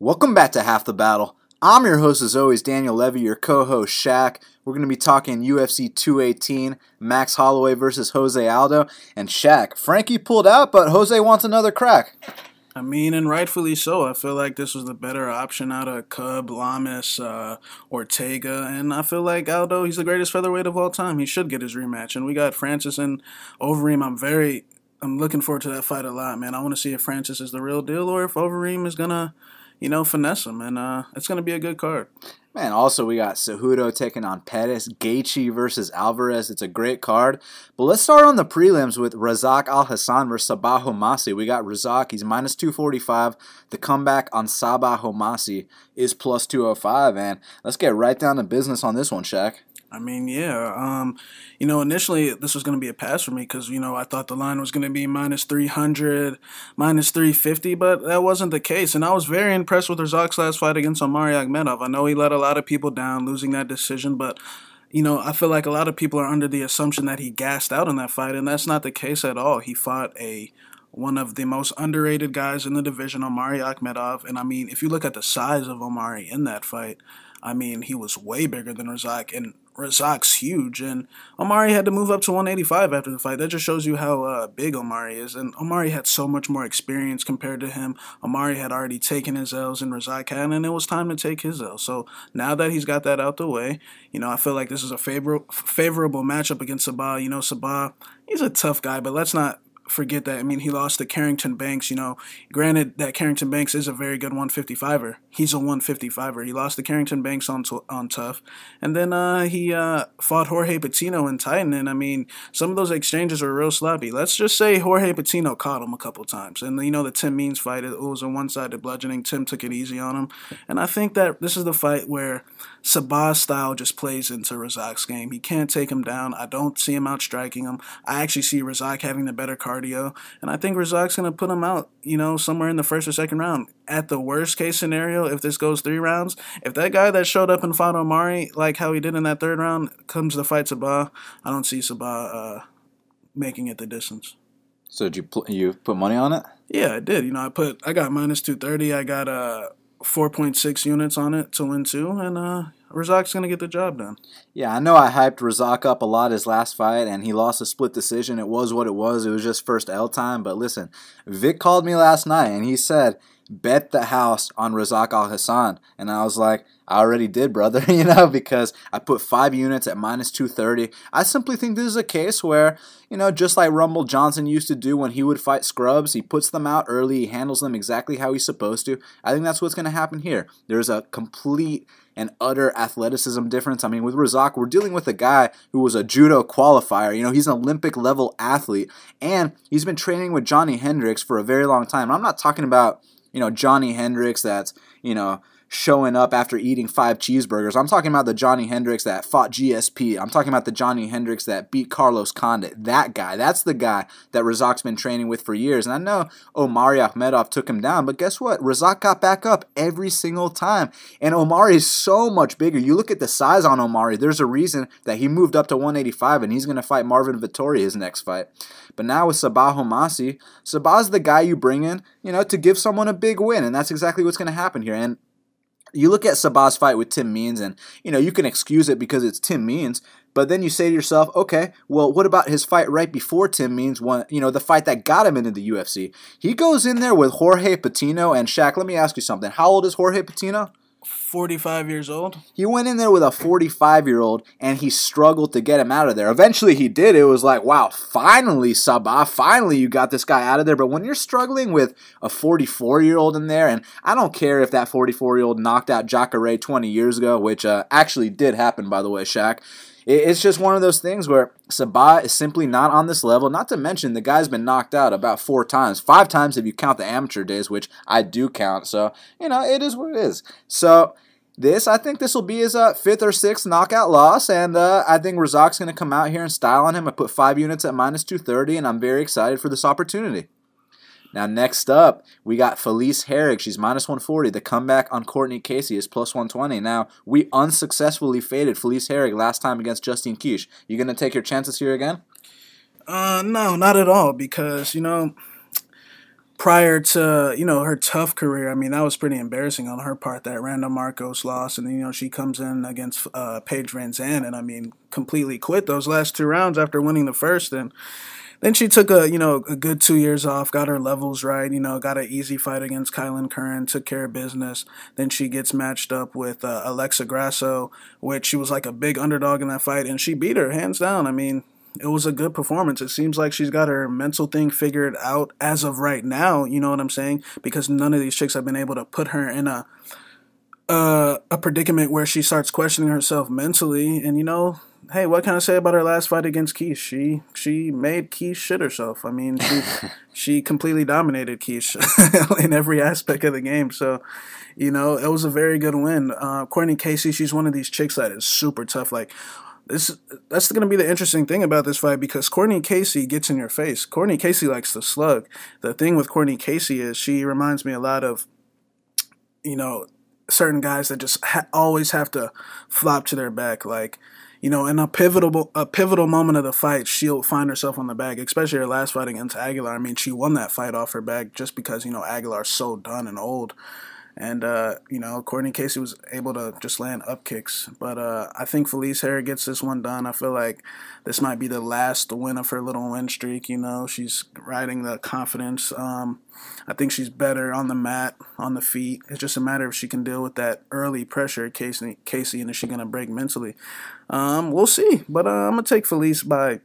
Welcome back to Half the Battle. I'm your host as always, Daniel Levi, your co-host Shaq. We're going to be talking UFC 218, Max Holloway versus Jose Aldo. And Shaq, Frankie pulled out, but Jose wants another crack. I mean, and rightfully so. I feel like this was the better option out of Cub, Lamas, Ortega, and I feel like Aldo, he's the greatest featherweight of all time. He should get his rematch. And we got Francis and Overeem. I'm looking forward to that fight a lot, man. I want to see if Francis is the real deal or if Overeem is going to, finesse him. And it's going to be a good card. Man, also we got Cejudo taking on Pettis, Gaethje versus Alvarez. It's a great card. But let's start on the prelims with Razak Al-Hassan versus Sabah Homasi. We got Razak, he's minus 245. The comeback on Sabah Homasi is plus 205. And let's get right down to business on this one, Shaq. I mean, yeah. Initially this was going to be a pass for me because, I thought the line was going to be minus 300, minus 350, but that wasn't the case. And I was very impressed with Razak's last fight against Omari Akhmedov. I know he let a lot of people down losing that decision, but, I feel like a lot of people are under the assumption that he gassed out in that fight, and that's not the case at all. He fought one of the most underrated guys in the division, Omari Akhmedov. And, I mean, if you look at the size of Omari in that fight, I mean, he was way bigger than Razak, and Razak's huge, and Omari had to move up to 185 after the fight. That just shows you how big Omari is, and Omari had so much more experience compared to him. Omari had already taken his L's, and Razak hadn't, and it was time to take his L. So now that he's got that out the way, I feel like this is a favorable matchup against Sabah. Sabah, he's a tough guy, but let's not forget that. I mean, he lost to Carrington Banks. Granted that Carrington Banks is a very good 155er. He's a 155er. He lost to Carrington Banks on tough. And then he fought Jorge Patino in Titan. And, I mean, some of those exchanges were real sloppy. Let's just say Jorge Patino caught him a couple times. And, the Tim Means fight, it was a one-sided bludgeoning. Tim took it easy on him. And I think that this is the fight where Sabah's style just plays into Razak's game. He can't take him down. I don't see him outstriking him. I actually see Razak having the better cardio. And I think Razak's going to put him out, somewhere in the first or second round. At the worst case scenario, if this goes 3 rounds, if that guy that showed up and fought Omari like how he did in that 3rd round comes to fight Sabah, I don't see Sabah making it the distance. So did you put money on it? Yeah, I did. I got minus 230. I got 4.6 units on it to win 2, and Razak's going to get the job done. Yeah, I know I hyped Razak up a lot his last fight, and he lost a split decision. It was what it was. It was just first L time. But listen, Vic called me last night, and he said, bet the house on Razak Al-Hassan. And I was like, I already did, brother, because I put 5 units at minus 230. I simply think this is a case where, just like Rumble Johnson used to do when he would fight scrubs, he puts them out early, he handles them exactly how he's supposed to. I think that's what's going to happen here. There's a complete and utter athleticism difference. I mean, with Razak, we're dealing with a guy who was a judo qualifier. He's an Olympic-level athlete, and he's been training with Johnny Hendricks for a very long time. I'm not talking about, Johnny Hendricks that's, showing up after eating 5 cheeseburgers. I'm talking about the Johnny Hendricks that fought GSP. I'm talking about the Johnny Hendricks that beat Carlos Condit. That guy. That's the guy that Razak's been training with for years. And I know Omari Akhmedov took him down, but guess what? Razak got back up every single time. And Omari is so much bigger. You look at the size on Omari. There's a reason that he moved up to 185, and he's going to fight Marvin Vettori his next fight. But now with Sabah Homasi, Sabah's the guy you bring in, to give someone a big win. And that's exactly what's going to happen here. And you look at Sabah's fight with Tim Means, and, you can excuse it because it's Tim Means, but then you say to yourself, okay, well, what about his fight right before Tim Means won, the fight that got him into the UFC? He goes in there with Jorge Patino, and Shaq, let me ask you something. How old is Jorge Patino? 45 years old. He went in there with a 45-year-old, and he struggled to get him out of there. Eventually, he did. It was like, wow, finally, Sabah, finally you got this guy out of there. But when you're struggling with a 44-year-old in there, and I don't care if that 44-year-old knocked out Jacare 20 years ago, which actually did happen, by the way, Shaq. It's just one of those things where Sabah is simply not on this level. Not to mention the guy's been knocked out about 4 times. 5 times if you count the amateur days, which I do count. So, it is what it is. So, I think this will be his 5th or 6th knockout loss. And I think Razak's going to come out here and style on him. I put 5 units at minus 230, and I'm very excited for this opportunity. Now, next up, we got Felice Herrig. She's minus 140. The comeback on Cortney Casey is plus 120. Now, we unsuccessfully faded Felice Herrig last time against Justine Kish. You going to take your chances here again? No, not at all, because, prior to, her tough career, I mean, that was pretty embarrassing on her part, that random Marcos loss. And then, she comes in against Paige Van Zandt and, I mean, completely quit those last 2 rounds after winning the first. And then she took a good 2 years off, got her levels right, got an easy fight against Kylan Curran, took care of business. Then she gets matched up with Alexa Grasso, which she was like a big underdog in that fight, and she beat her hands down. I mean, it was a good performance. It seems like she's got her mental thing figured out as of right now, you know what I'm saying? Because none of these chicks have been able to put her in a predicament where she starts questioning herself mentally. And, hey, what can I say about her last fight against Keish? She made Keish shit herself. I mean, she completely dominated Keish in every aspect of the game. So, it was a very good win. Cortney Casey, she's one of these chicks that is super tough. Like, that's going to be the interesting thing about this fight, because Cortney Casey gets in your face. Cortney Casey likes to slug. The thing with Cortney Casey is she reminds me a lot of, certain guys that just always have to flop to their back. Like, in a pivotal moment of the fight, she'll find herself on the back, especially her last fight against Aguilar. I mean, she won that fight off her back just because, Aguilar's so done and old. And, Cortney Casey was able to just land up kicks. But I think Felice Herrig gets this one done. I feel like this might be the last win of her little win streak. She's riding the confidence. I think she's better on the mat, on the feet. It's just a matter if she can deal with that early pressure, Casey, and is she going to break mentally. We'll see. But I'm going to take Felice by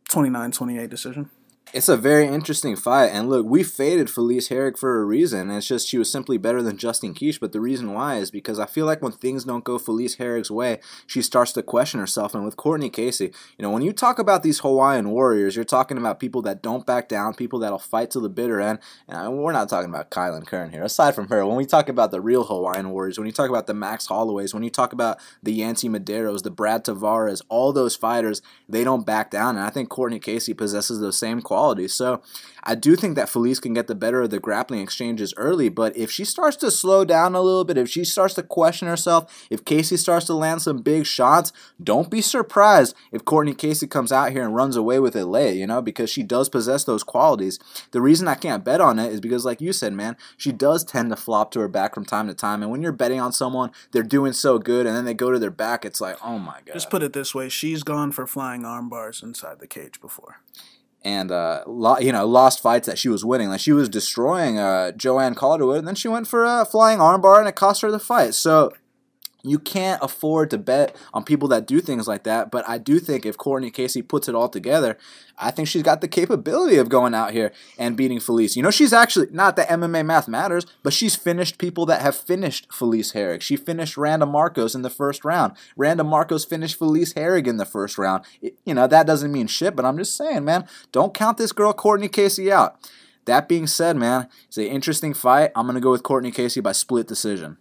29-28 decision. It's a very interesting fight, and look, we faded Felice Herrig for a reason. It's just she was simply better than Justine Keish, but the reason why is because I feel like when things don't go Felice Herrig's way, she starts to question herself. And with Cortney Casey, when you talk about these Hawaiian warriors, you're talking about people that don't back down, people that'll fight to the bitter end. And we're not talking about Kylan Curran here. Aside from her, when we talk about the real Hawaiian warriors, when you talk about the Max Holloways, when you talk about the Yancy Medeiros, the Brad Tavares, all those fighters, they don't back down. And I think Cortney Casey possesses those same qualities. So I do think that Felice can get the better of the grappling exchanges early, but if she starts to slow down a little bit, if she starts to question herself, if Casey starts to land some big shots, don't be surprised if Cortney Casey comes out here and runs away with it late, because she does possess those qualities. The reason I can't bet on it is because, like you said, man, she does tend to flop to her back from time to time, and when you're betting on someone, they're doing so good, and then they go to their back, it's like, oh my God. Just put it this way, she's gone for flying arm bars inside the cage before. And lost fights that she was winning. Like, she was destroying Joanne Calderwood, and then she went for a flying armbar, and it cost her the fight. So you can't afford to bet on people that do things like that. But I do think if Cortney Casey puts it all together, I think she's got the capability of going out here and beating Felice. She's actually, not that MMA math matters, but she's finished people that have finished Felice Herrig. She finished Randa Marcos in the first round. Randa Marcos finished Felice Herrig in the first round. That doesn't mean shit, but I'm just saying, man, don't count this girl Cortney Casey out. That being said, man, it's an interesting fight. I'm going to go with Cortney Casey by split decision.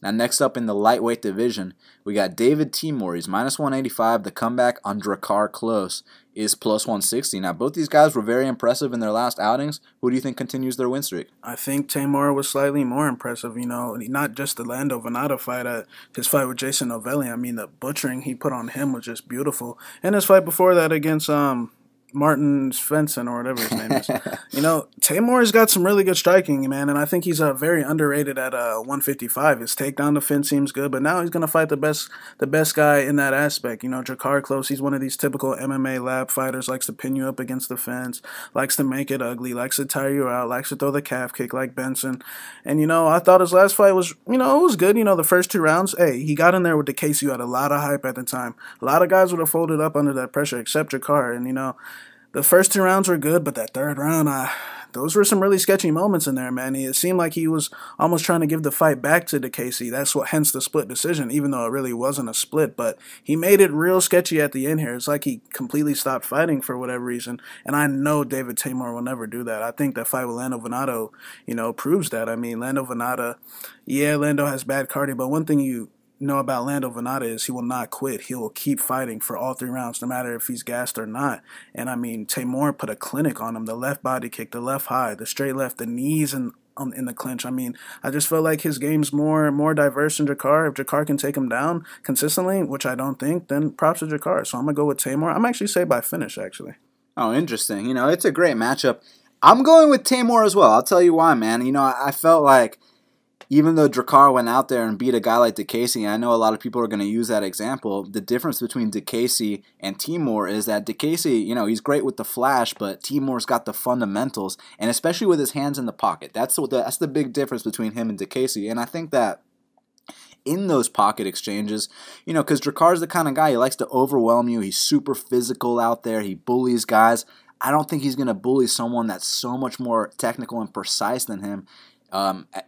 Now, next up in the lightweight division, we got David Teymur. He's minus 185. The comeback on Drakkar Klose is plus 160. Now, both these guys were very impressive in their last outings. Who do you think continues their win streak? I think Teymur was slightly more impressive, not just the Lando Venata fight, his fight with Jason Novelli. I mean, the butchering he put on him was just beautiful. And his fight before that against Martin Svensson or whatever his name is. Teymur's got some really good striking, man, and I think he's very underrated at 155. His takedown defense seems good, but now he's going to fight the best guy in that aspect. Drakkar Klose, he's one of these typical MMA lab fighters, likes to pin you up against the fence, likes to make it ugly, likes to tire you out, likes to throw the calf kick like Benson. And, I thought his last fight was, it was good. The first 2 rounds, hey, he got in there with the case. You had a lot of hype at the time. A lot of guys would have folded up under that pressure except Drakkar, and, the first 2 rounds were good, but that third round, those were some really sketchy moments in there, man. It seemed like he was almost trying to give the fight back to Casey. Hence the split decision, even though it really wasn't a split. But he made it real sketchy at the end here. It's like he completely stopped fighting for whatever reason. And I know David Teymur will never do that. I think that fight with Lando Venata, proves that. I mean, Lando Venata, yeah, Lando has bad cardio, but one thing you know about Lando Venata is he will not quit. He will keep fighting for all 3 rounds, no matter if he's gassed or not. And I mean, Teymur put a clinic on him. The left body kick, the left high, the straight left, the knees in the clinch. I mean, I just feel like his game's more diverse than Drakkar. If Drakkar can take him down consistently, which I don't think, then props to Drakkar. So I'm going to go with Teymur. I'm actually say by finish, actually. Oh, interesting. It's a great matchup. I'm going with Teymur as well. I'll tell you why, man. You know, I felt like even though Drakkar went out there and beat a guy like Tecia, I know a lot of people are going to use that example. The difference between Tecia and Teymur is that Tecia, you know, he's great with the flash, but Teymur's got the fundamentals, and especially with his hands in the pocket. That's the big difference between him and Tecia, and I think that in those pocket exchanges, you know, because Drakkar's the kind of guy, he likes to overwhelm you. He's super physical out there. He bullies guys. I don't think he's going to bully someone that's so much more technical and precise than him.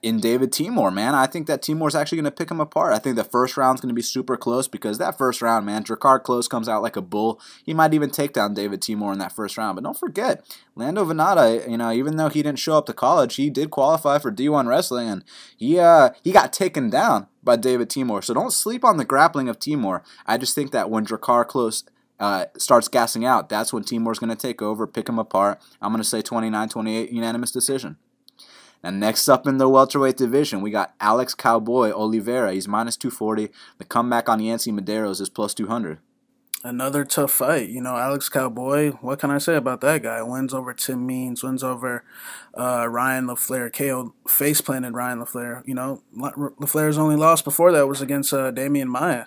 In David Teymur, man. I think that Teymur's actually going to pick him apart. I think the first round's going to be super close because that first round, man, Drakkar Klose comes out like a bull. He might even take down David Teymur in that first round. But don't forget, Lando Venata, you know, even though he didn't show up to college, he did qualify for D1 wrestling, and he got taken down by David Teymur. So don't sleep on the grappling of Teymur. I just think that when Drakkar Klose starts gassing out, that's when Teymur's going to take over, pick him apart. I'm going to say 29-28 unanimous decision. Now, next up in the welterweight division, we got Alex Cowboy Oliveira. He's minus 240. The comeback on Yancy Medeiros is plus 200. Another tough fight. You know, Alex Cowboy, what can I say about that guy? Wins over Tim Means, wins over Ryan LaFleur, KO face-planted Ryan LaFleur. You know, LaFleur's only loss before that was against Damian Maia.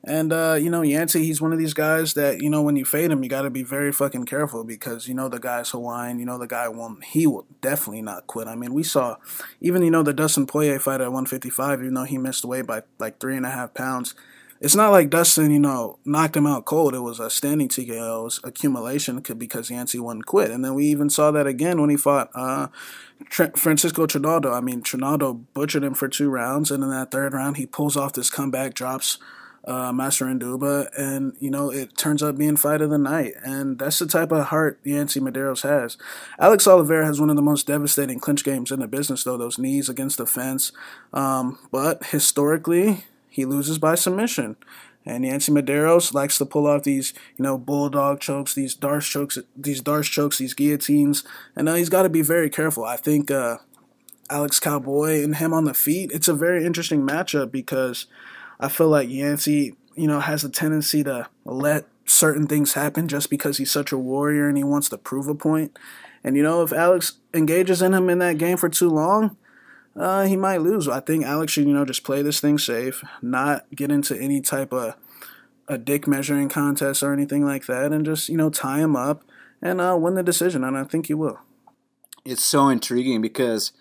And, you know, Yancy, he's one of these guys that, you know, when you fade him, you got to be very fucking careful because, you know, the guy's Hawaiian. You know, the guy he will definitely not quit. I mean, we saw even, you know, the Dustin Poirier fight at 155, even though he missed weight by like 3.5 pounds. It's not like Dustin, you know, knocked him out cold. It was a standing TKO. It was accumulation because Yancy wouldn't quit. And then we even saw that again when he fought Francisco Trinaldo. I mean, Trinaldo butchered him for 2 rounds. And in that 3rd round, he pulls off this comeback, drops Master Nduba, and, you know, it turns out being fight of the night. And that's the type of heart Yancy Medeiros has. Alex Oliveira has one of the most devastating clinch games in the business, though, those knees against the fence. But historically, he loses by submission. And Yancy Medeiros likes to pull off these, you know, bulldog chokes, these Darce chokes, these guillotines. And he's got to be very careful. I think Alex Cowboy and him on the feet, it's a very interesting matchup because I feel like Yancy, you know, has a tendency to let certain things happen just because he's such a warrior and he wants to prove a point. And, you know, if Alex engages in him in that game for too long, he might lose. I think Alex should, you know, just play this thing safe, not get into any type of a dick measuring contest or anything like that, and just, you know, tie him up and win the decision. And I think he will. It's so intriguing because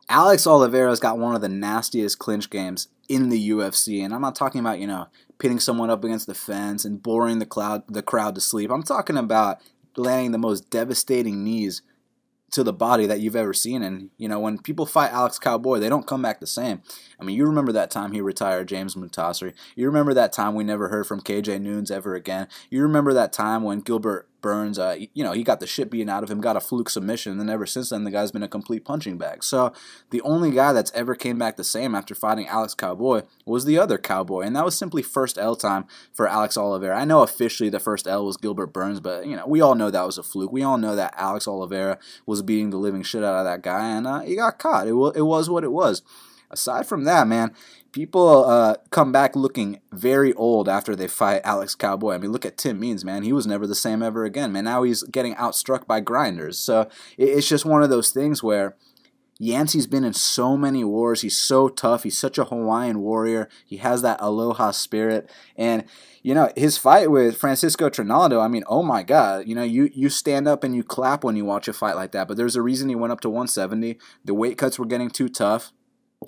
Alex Oliveira's got one of the nastiest clinch games in the UFC, and I'm not talking about, you know, pitting someone up against the fence and boring the crowd to sleep. I'm talking about landing the most devastating knees to the body that you've ever seen. And, you know, when people fight Alex Cowboy, they don't come back the same. I mean, you remember that time he retired James Mutasri. You remember that time we never heard from KJ Noons ever again. You remember that time when Gilbert Burns, you know, he got the shit beaten out of him, got a fluke submission, and then ever since then, the guy's been a complete punching bag. So the only guy that's ever came back the same after fighting Alex Cowboy was the other Cowboy, and that was simply first L time for Alex Oliveira. I know officially the first L was Gilbert Burns, but, you know, we all know that was a fluke. We all know that Alex Oliveira was beating the living shit out of that guy, and he got caught. It was what it was. Aside from that, man, people come back looking very old after they fight Alex Cowboy. I mean, look at Tim Means, man. He was never the same ever again, man. Now he's getting outstruck by grinders. So it's just one of those things where Yancy's been in so many wars. He's so tough. He's such a Hawaiian warrior. He has that aloha spirit. And, you know, his fight with Francisco Trinaldo, I mean, oh my God. You know, you stand up and you clap when you watch a fight like that. But there's a reason he went up to 170. The weight cuts were getting too tough.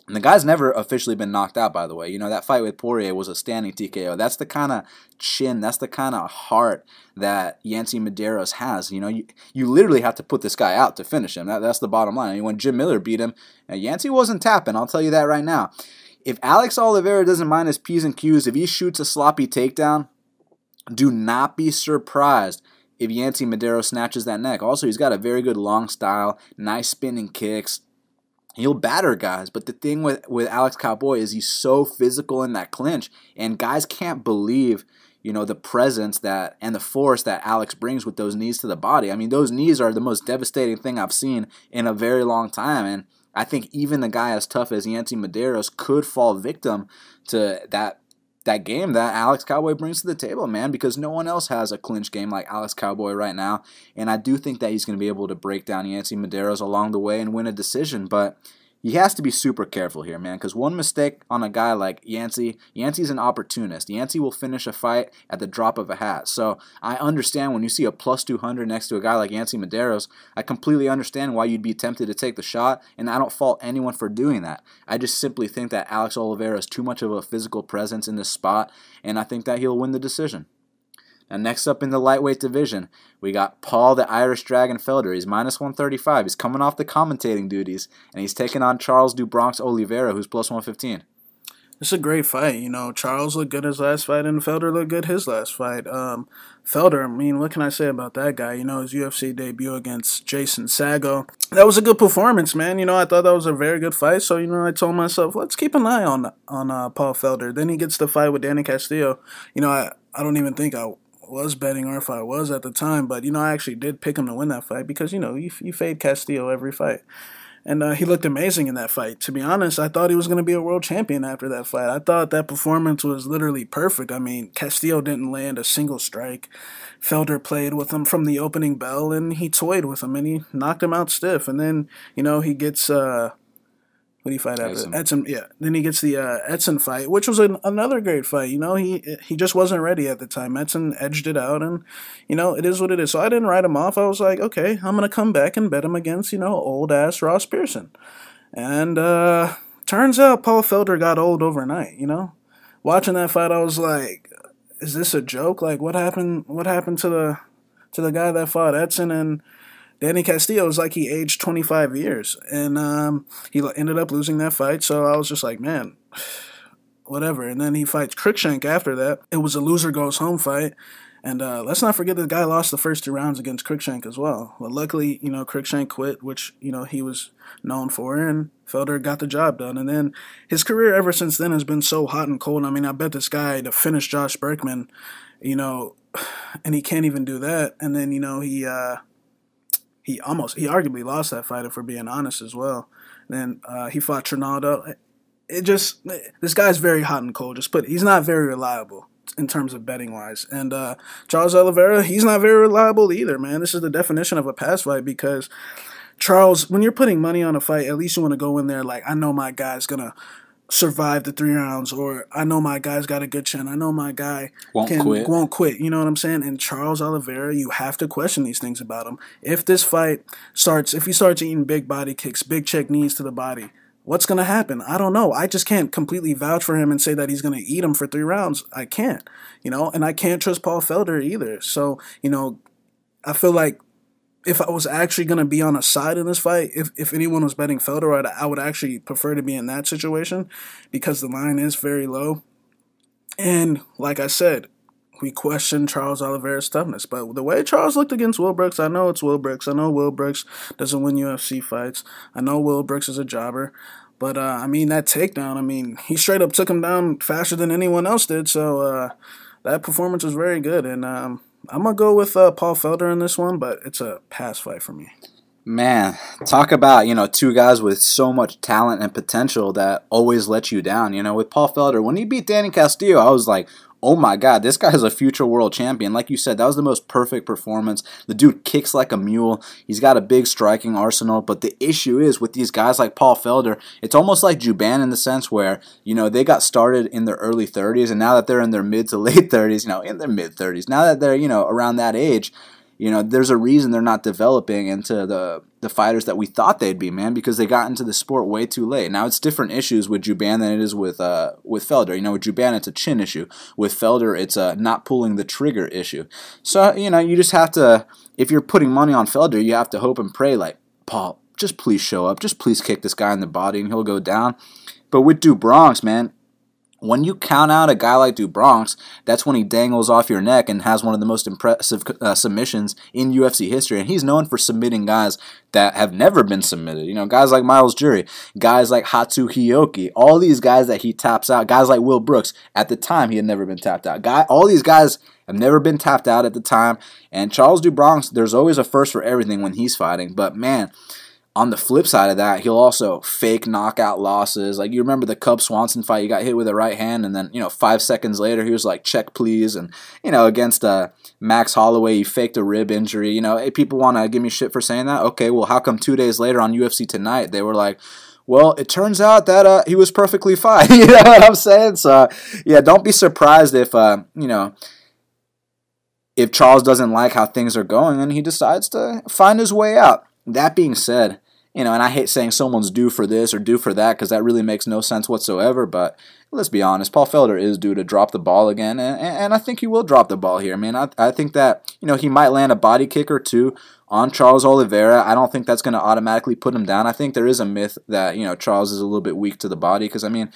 And the guy's never officially been knocked out, by the way. You know, that fight with Poirier was a standing TKO. That's the kind of chin, that's the kind of heart that Yancy Medeiros has. You know, you literally have to put this guy out to finish him. That's the bottom line. I mean, when Jim Miller beat him, Yancy wasn't tapping. I'll tell you that right now. If Alex Oliveira doesn't mind his P's and Q's, if he shoots a sloppy takedown, do not be surprised if Yancy Medeiros snatches that neck. Also, he's got a very good long style, nice spinning kicks. He'll batter guys, but the thing with Alex Cowboy is he's so physical in that clinch, and guys can't believe, you know, the presence that and the force that Alex brings with those knees to the body. I mean, those knees are the most devastating thing I've seen in a very long time, and I think even a guy as tough as Yancy Medeiros could fall victim to that that game that Alex Cowboy brings to the table, man, because no one else has a clinch game like Alex Cowboy right now. And I do think that he's going to be able to break down Yancy Medeiros along the way and win a decision. But he has to be super careful here, man, because one mistake on a guy like Yancy's an opportunist. Yancy will finish a fight at the drop of a hat. So I understand when you see a plus 200 next to a guy like Yancy Medeiros, I completely understand why you'd be tempted to take the shot, and I don't fault anyone for doing that. I just simply think that Alex Oliveira is too much of a physical presence in this spot, and I think that he'll win the decision. Now, next up in the lightweight division, we got Paul the Irish Dragon Felder. He's minus 135. He's coming off the commentating duties, and he's taking on Charles do Bronx Oliveira, who's plus 115. It's a great fight. You know, Charles looked good his last fight, and Felder looked good his last fight. Felder, I mean, what can I say about that guy? You know, his UFC debut against Jason Sago. That was a good performance, man. You know, I thought that was a very good fight. So, you know, I told myself, let's keep an eye on Paul Felder. Then he gets the fight with Danny Castillo. You know, I don't even think I was betting, or if I was at the time, but, you know, I actually did pick him to win that fight because, you know, you fade Castillo every fight. And he looked amazing in that fight. To be honest, I thought he was going to be a world champion after that fight. I thought that performance was literally perfect. I mean, Castillo didn't land a single strike. Felder played with him from the opening bell, and he toyed with him, and he knocked him out stiff. And then, you know, he gets... What do you fight after? Edson, yeah. Then he gets the Edson fight, which was another great fight. You know, he just wasn't ready at the time. Edson edged it out, and, you know, it is what it is. So I didn't write him off. I was like, okay, I'm going to come back and bet him against, you know, old-ass Ross Pearson. And turns out Paul Felder got old overnight, you know. Watching that fight, I was like, is this a joke? Like, what happened to the guy that fought Edson? And Danny Castillo was like he aged 25 years, and he ended up losing that fight. So I was just like, man, whatever. And then he fights Cruikshank after that. It was a loser goes home fight. And let's not forget the guy lost the first 2 rounds against Cruikshank as well. But luckily, you know, Cruikshank quit, which, you know, he was known for, and Felder got the job done. And then his career ever since then has been so hot and cold. I mean, I bet this guy to finish Josh Berkman, you know, and he can't even do that. And then, you know, he arguably lost that fight, if we're being honest as well. And then he fought Trinaldo. This guy's very hot and cold. He's not very reliable in terms of betting wise. And Charles Oliveira, he's not very reliable either, man. This is the definition of a pass fight, because Charles, when you're putting money on a fight, at least you want to go in there like, I know my guy's gonna survive the 3 rounds, or I know my guy's got a good chin. I know my guy won't quit. You know what I'm saying? And Charles Oliveira, you have to question these things about him. If this fight if he starts eating big body kicks, big check knees to the body, what's going to happen? I don't know. I just can't completely vouch for him and say that he's going to eat him for 3 rounds. I can't, you know, and I can't trust Paul Felder either. So, you know, I feel like if I was actually going to be on a side in this fight, if anyone was betting Felder, I would actually prefer to be in that situation, because the line is very low. And like I said, we question Charles Oliveira's toughness. But the way Charles looked against Will Brooks, I know it's Will Brooks. I know Will Brooks doesn't win UFC fights. I know Will Brooks is a jobber. But, I mean, that takedown, I mean, he straight up took him down faster than anyone else did. So that performance was very good. And I'm going to go with Paul Felder in this one, but it's a pass fight for me. Man, talk about, you know, 2 guys with so much talent and potential that always let you down. You know, with Paul Felder, when he beat Danny Castillo, I was like, oh my God, this guy is a future world champion. Like you said, that was the most perfect performance. The dude kicks like a mule. He's got a big striking arsenal. But the issue is with these guys like Paul Felder, it's almost like Juban in the sense where, you know, they got started in their early 30s, and now that they're in their mid to late 30s, you know, in their mid 30s, now that they're, you know, around that age, you know, there's a reason they're not developing into the fighters that we thought they'd be, man, because they got into the sport way too late. Now, it's different issues with Juban than it is with Felder. You know, with Juban, it's a chin issue. With Felder, it's a not pulling the trigger issue. So, you know, you just have to, if you're putting money on Felder, you have to hope and pray, like, Paul, just please show up. Just please kick this guy in the body and he'll go down. But with do Bronx, man, when you count out a guy like do Bronx, that's when he dangles off your neck and has one of the most impressive submissions in UFC history. And he's known for submitting guys that have never been submitted. You know, guys like Miles Jury, guys like Hatsu Hiyoki, all these guys that he taps out, guys like Will Brooks. At the time, he had never been tapped out. All these guys have never been tapped out at the time. And Charles do Bronx, there's always a first for everything when he's fighting. But, man, on the flip side of that, he'll also fake knockout losses. Like, you remember the Cub Swanson fight, he got hit with a right hand, and then, 5 seconds later, he was like, check please. And, against Max Holloway, he faked a rib injury. Hey, people want to give me shit for saying that. Okay, well, how come 2 days later on UFC Tonight, they were like, well, it turns out that he was perfectly fine. You know what I'm saying? So, yeah, don't be surprised if, if Charles doesn't like how things are going and he decides to find his way out. That being said, and I hate saying someone's due for this or due for that because that really makes no sense whatsoever, but let's be honest, Paul Felder is due to drop the ball again, and I think he will drop the ball here. I mean, I think that, he might land a body kick or two on Charles Oliveira. I don't think that's going to automatically put him down. I think there is a myth that, Charles is a little bit weak to the body because, I mean,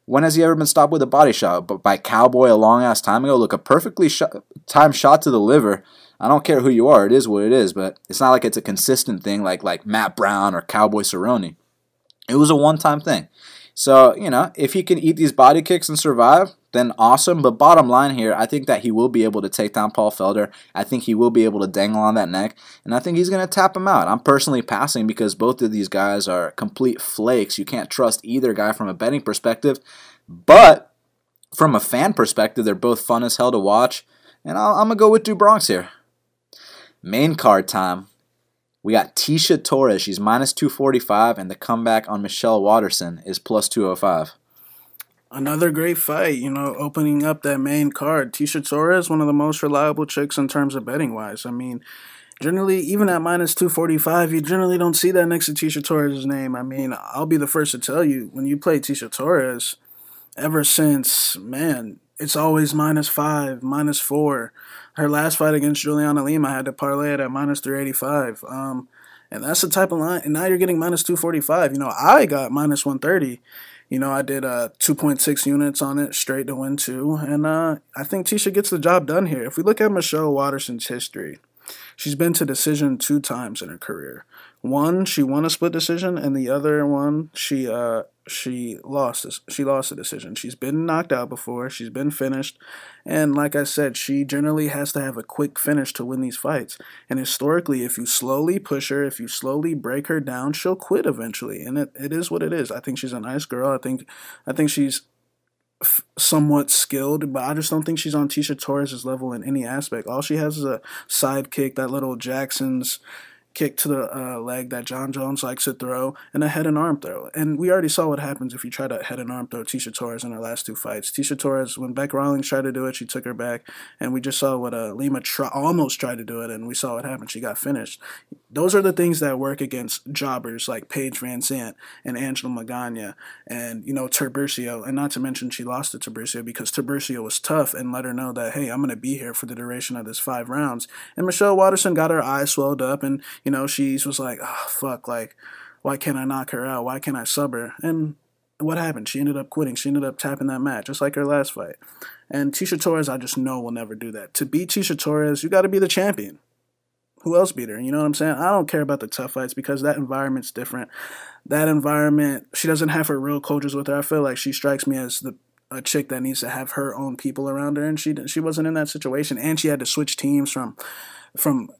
when has he ever been stopped with a body shot? But by Cowboy a long-ass time ago, look, a perfectly timed shot to the liver. I don't care who you are. It is what it is, but it's not like it's a consistent thing like Matt Brown or Cowboy Cerrone. It was a one-time thing. So, if he can eat these body kicks and survive, then awesome. But bottom line here, I think that he will be able to take down Paul Felder. I think he will be able to dangle on that neck, and I think he's going to tap him out. I'm personally passing because both of these guys are complete flakes. You can't trust either guy from a betting perspective, but from a fan perspective, they're both fun as hell to watch, and I'm going to go with Du Bronx here. Main card time. We got Tecia Torres. She's minus 245, and the comeback on Michelle Waterson is plus 205. Another great fight, opening up that main card. Tecia Torres, one of the most reliable chicks in terms of betting-wise. I mean, generally, even at minus 245, you generally don't see that next to Tecia Torres' name. I mean, I'll be the first to tell you, when you play Tecia Torres, ever since, man, it's always -5, -4. Her last fight against Juliana Lima, I had to parlay it at minus 385. And that's the type of line. And now you're getting minus 245. I got minus 130. I did 2.6 units on it straight to win 2. And I think Tecia gets the job done here. If we look at Michelle Waterson's history, she's been to decision 2 times in her career. One, she won a split decision, and the other one, she lost. She lost a decision. She's been knocked out before. She's been finished, and like I said, she generally has to have a quick finish to win these fights. And historically, if you slowly push her, if you slowly break her down, she'll quit eventually. And it is what it is. I think she's a nice girl. I think she's somewhat skilled, but I just don't think she's on Tecia Torres' level in any aspect. All she has is a side kick, that little Jackson's kick to the leg that John Jones likes to throw, and a head and arm throw. And we already saw what happens if you try to head and arm throw Tecia Torres in her last 2 fights. Tecia Torres, when Beck Rawlings tried to do it, she took her back, and we just saw what Lima almost tried to do it, and we saw what happened. She got finished. Those are the things that work against jobbers like Paige Van Zandt and Angela Magana and, Tiburcio. And not to mention she lost to Tiburcio because Tiburcio was tough and let her know that, hey, I'm going to be here for the duration of this 5 rounds. And Michelle Waterson got her eyes swelled up, and she was like, oh, fuck, like, why can't I knock her out? Why can't I sub her? And what happened? She ended up quitting. She ended up tapping that match, just like her last fight. And Tecia Torres, I just know will never do that. To beat Tecia Torres, you got to be the champion. Who else beat her? You know what I'm saying? I don't care about the tough fights because that environment's different. That environment, she doesn't have her real coaches with her. I feel like she strikes me as a chick that needs to have her own people around her, and she wasn't in that situation. And she had to switch teams from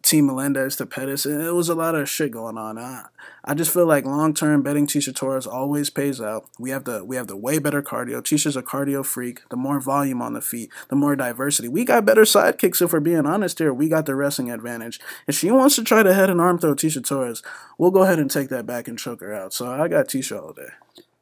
Team Melendez to Pettis, and it was a lot of shit going on. I just feel like long-term betting Tecia Torres always pays out. We have the way better cardio. Ticia's a cardio freak. The more volume on the feet, the more diversity. We got better sidekicks if we're being honest here. We got the wrestling advantage. If she wants to try to head and arm throw Tecia Torres, we'll go ahead and take that back and choke her out. So I got Tecia all day.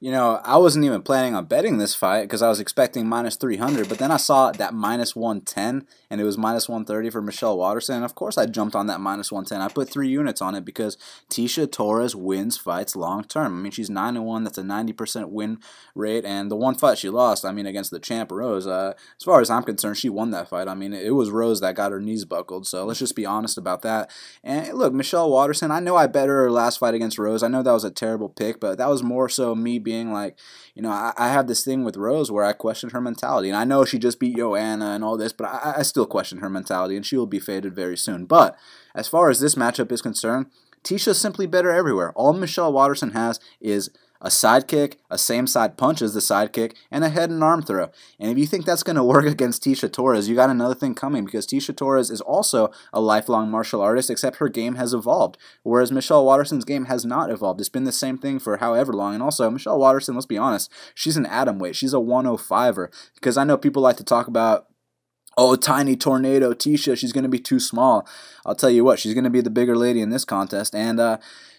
I wasn't even planning on betting this fight because I was expecting minus 300, but then I saw that minus 110, and it was minus 130 for Michelle Waterson, and of course I jumped on that minus 110. I put 3 units on it because Tecia Torres wins fights long term. I mean, she's 9-1, that's a 90% win rate, and the one fight she lost, against the champ Rose, as far as I'm concerned, she won that fight. I mean, it was Rose that got her knees buckled, so let's just be honest about that. And look, Michelle Waterson, I know I bet her last fight against Rose. I know that was a terrible pick, but that was more so me being like, I have this thing with Rose where I question her mentality. And I know she just beat Joanna and all this, but I still question her mentality, and she will be faded very soon. But as far as this matchup is concerned, Ticia's simply better everywhere. All Michelle Waterson has is a sidekick, a same side punch as the sidekick, and a head and arm throw. And if you think that's going to work against Tecia Torres, you got another thing coming, because Tecia Torres is also a lifelong martial artist, except her game has evolved, whereas Michelle Waterson's game has not evolved. It's been the same thing for however long. And also, Michelle Waterson, let's be honest, she's an atom weight. She's a 105er, because I know people like to talk about, oh, tiny tornado Tecia, she's going to be too small. I'll tell you what, she's going to be the bigger lady in this contest. And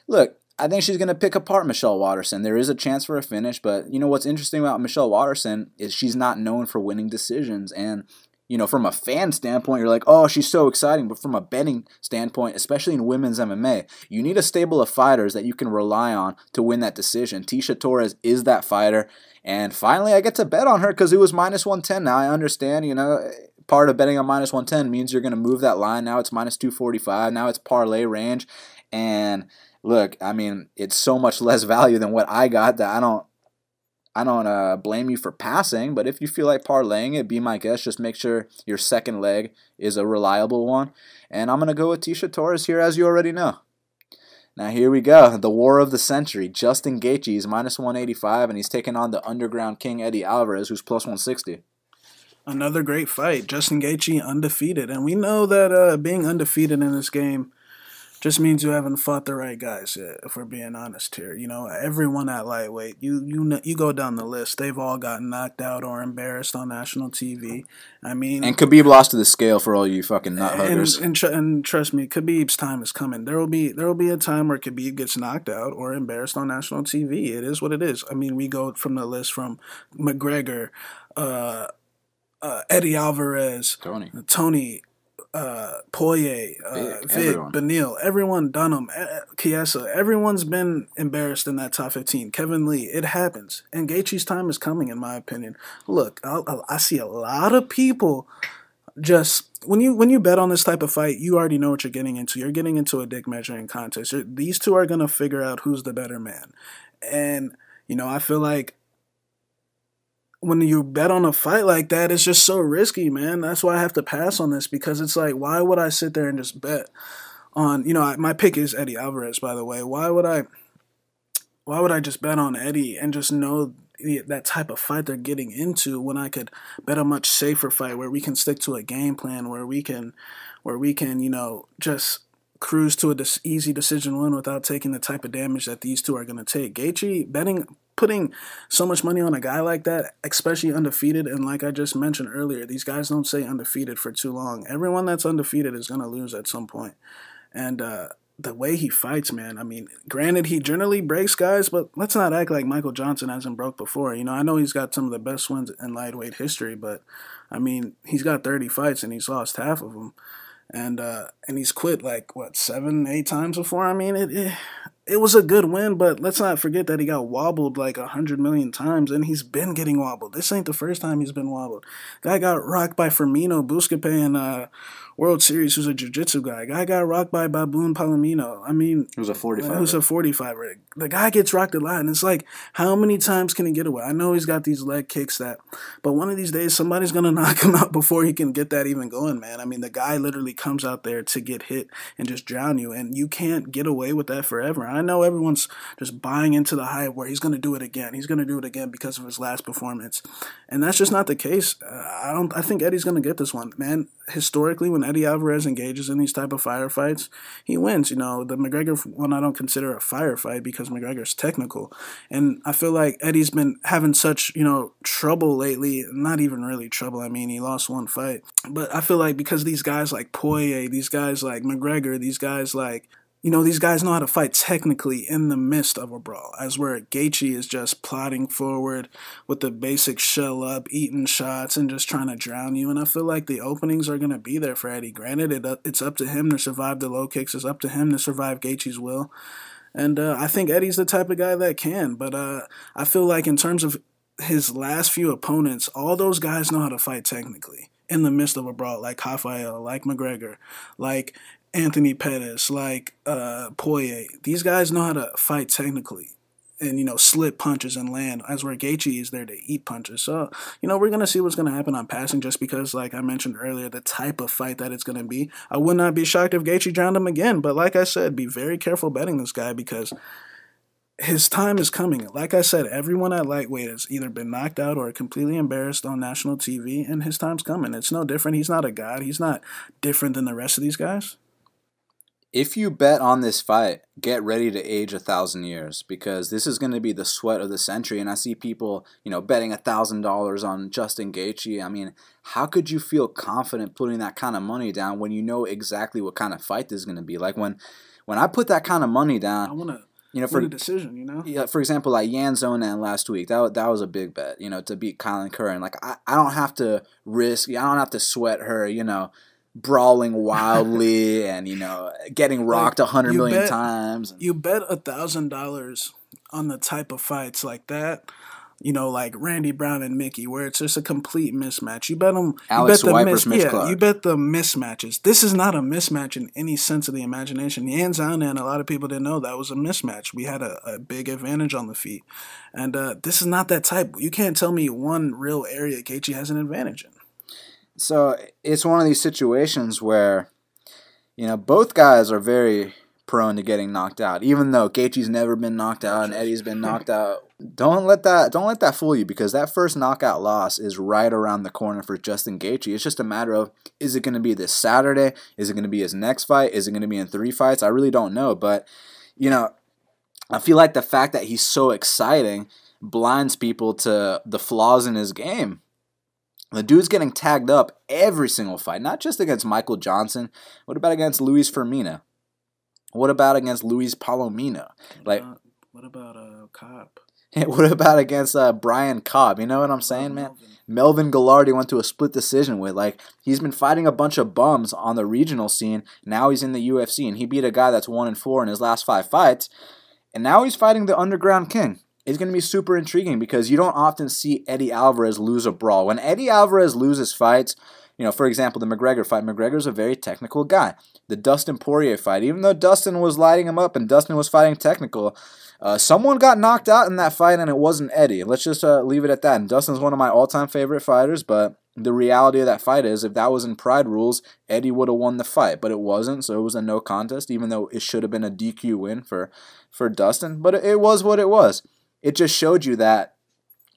look, I think she's going to pick apart Michelle Waterson. There is a chance for a finish, but you know what's interesting about Michelle Waterson is she's not known for winning decisions. And you know, from a fan standpoint, you're like, oh, she's so exciting. But from a betting standpoint, especially in women's MMA, you need a stable of fighters that you can rely on to win that decision. Tecia Torres is that fighter. And finally, I get to bet on her because it was minus 110. Now I understand, you know, part of betting on minus 110 means you're going to move that line. Now it's minus 245. Now it's parlay range. And look, I mean, it's so much less value than what I got that I don't blame you for passing. But if you feel like parlaying it, be my guest. Just make sure your second leg is a reliable one. And I'm going to go with Tecia Torres here, as you already know. Now here we go, the war of the century. Justin Gaethje is minus 185, and he's taking on the underground king Eddie Alvarez, who's plus 160. Another great fight. Justin Gaethje undefeated. And we know that being undefeated in this game just means you haven't fought the right guys yet, if we're being honest here. You know, everyone at lightweight, you go down the list, they've all gotten knocked out or embarrassed on national TV. I mean, and Khabib lost to the scale for all you fucking nut huggers. And trust me, Khabib's time is coming. There will be a time where Khabib gets knocked out or embarrassed on national TV. It is what it is. I mean, we go from the list from McGregor, Eddie Alvarez, Tony, Poirier, Vic, Benil, everyone, Dunham, Chiesa, everyone's been embarrassed in that top 15. Kevin Lee, it happens. And Gaethje's time is coming, in my opinion. Look, I see a lot of people just, when you bet on this type of fight, you already know what you're getting into. You're getting into a dick measuring contest. These two are going to figure out who's the better man. And, you know, I feel like when you bet on a fight like that, it's just so risky, man. That's why I have to pass on this, because it's like, why would I sit there and just bet on, you know, my pick is Eddie Alvarez, by the way. Why would I just bet on Eddie and just know that type of fight they're getting into when I could bet a much safer fight where we can stick to a game plan, where we can, you know, just cruise to a easy decision win without taking the type of damage that these two are going to take. Gaethje, putting so much money on a guy like that, especially undefeated, and like I just mentioned earlier, these guys don't stay undefeated for too long. Everyone that's undefeated is going to lose at some point. And the way he fights, man, I mean, granted, he generally breaks guys, but let's not act like Michael Johnson hasn't broke before. You know, I know he's got some of the best wins in lightweight history, but, I mean, he's got 30 fights and he's lost half of them. And he's quit like, what, 7, 8 times before? I mean, it was a good win, but let's not forget that he got wobbled like 100 million times, and he's been getting wobbled. This ain't the first time he's been wobbled. Guy got rocked by Firmino Busquets in World Series, who's a jiu-jitsu guy. Guy got rocked by Baboon Palomino. I mean, it was a 45. It was a 45. The guy gets rocked a lot, and it's like, how many times can he get away? I know he's got these leg kicks but one of these days, somebody's going to knock him out before he can get that even going, man. I mean, the guy literally comes out there to get hit and just drown you, and you can't get away with that forever. I know everyone's just buying into the hype where he's going to do it again. He's going to do it again because of his last performance, and that's just not the case. I think Eddie's going to get this one, man. Historically, when Eddie Alvarez engages in these type of firefights, he wins. You know, the McGregor one I don't consider a firefight because McGregor's technical. And I feel like Eddie's been having such, you know, trouble lately. Not even really trouble. I mean, he lost one fight. But I feel like because these guys like Poirier, these guys like McGregor, these guys like, you know, these guys know how to fight technically in the midst of a brawl, as where Gaethje is just plodding forward with the basic shell up, eating shots, and just trying to drown you. And I feel like the openings are going to be there for Eddie. Granted, it's up to him to survive the low kicks. It's up to him to survive Gaethje's will. And I think Eddie's the type of guy that can. But I feel like in terms of his last few opponents, all those guys know how to fight technically in the midst of a brawl, like Rafael, like McGregor, like Anthony Pettis, like Poirier. These guys know how to fight technically and, you know, slip punches and land, as where Gaethje is there to eat punches. So, you know, we're going to see what's going to happen on passing just because, like I mentioned earlier, the type of fight that it's going to be. I would not be shocked if Gaethje drowned him again, but like I said, be very careful betting this guy because his time is coming. Like I said, everyone at lightweight has either been knocked out or completely embarrassed on national TV, and his time's coming. It's no different. He's not a god. He's not different than the rest of these guys. If you bet on this fight, get ready to age 1,000 years because this is going to be the sweat of the century. And I see people, betting $1,000 on Justin Gaethje. I mean, how could you feel confident putting that kind of money down when you know exactly what kind of fight this is going to be? Like when I put that kind of money down, I want to for a decision. Yeah, for example, like Yan Zonan last week, that was a big bet. To beat Kylan Curran. Like I don't have to risk. I don't have to sweat her. Brawling wildly and getting rocked 100 million times. You bet $1,000 on the type of fights like that, like Randy Brown and Mickey, where it's just a complete mismatch. You bet them. Alex White versus Mitch Clark. You bet the mismatches. This is not a mismatch in any sense of the imagination. Yan Zhang, a lot of people didn't know that was a mismatch. We had a big advantage on the feet, and this is not that type. You can't tell me one real area Gaethje has an advantage in. So it's one of these situations where, both guys are very prone to getting knocked out. Even though Gaethje's never been knocked out and Eddie's been knocked out, don't let that fool you because that first knockout loss is right around the corner for Justin Gaethje. It's just a matter of, is it going to be this Saturday? Is it going to be his next fight? Is it going to be in 3 fights? I really don't know, but I feel like the fact that he's so exciting blinds people to the flaws in his game. The dude's getting tagged up every single fight, not just against Michael Johnson. What about against Luis Firmino? What about against Luis Palomino? What about Cobb? What about against Brian Cobb? You know what I'm saying, man? Melvin Gillardi went to a split decision with. He's been fighting a bunch of bums on the regional scene. Now he's in the UFC, and he beat a guy that's 1-4 in his last 5 fights. And now he's fighting the underground king. It's going to be super intriguing because you don't often see Eddie Alvarez lose a brawl. When Eddie Alvarez loses fights, for example, the McGregor fight, McGregor's a very technical guy. The Dustin Poirier fight, even though Dustin was lighting him up and Dustin was fighting technical, someone got knocked out in that fight and it wasn't Eddie. Let's just leave it at that. And Dustin's one of my all-time favorite fighters, but the reality of that fight is if that was in Pride rules, Eddie would have won the fight, but it wasn't, so it was a no contest, even though it should have been a DQ win for Dustin. But it was what it was. It just showed you that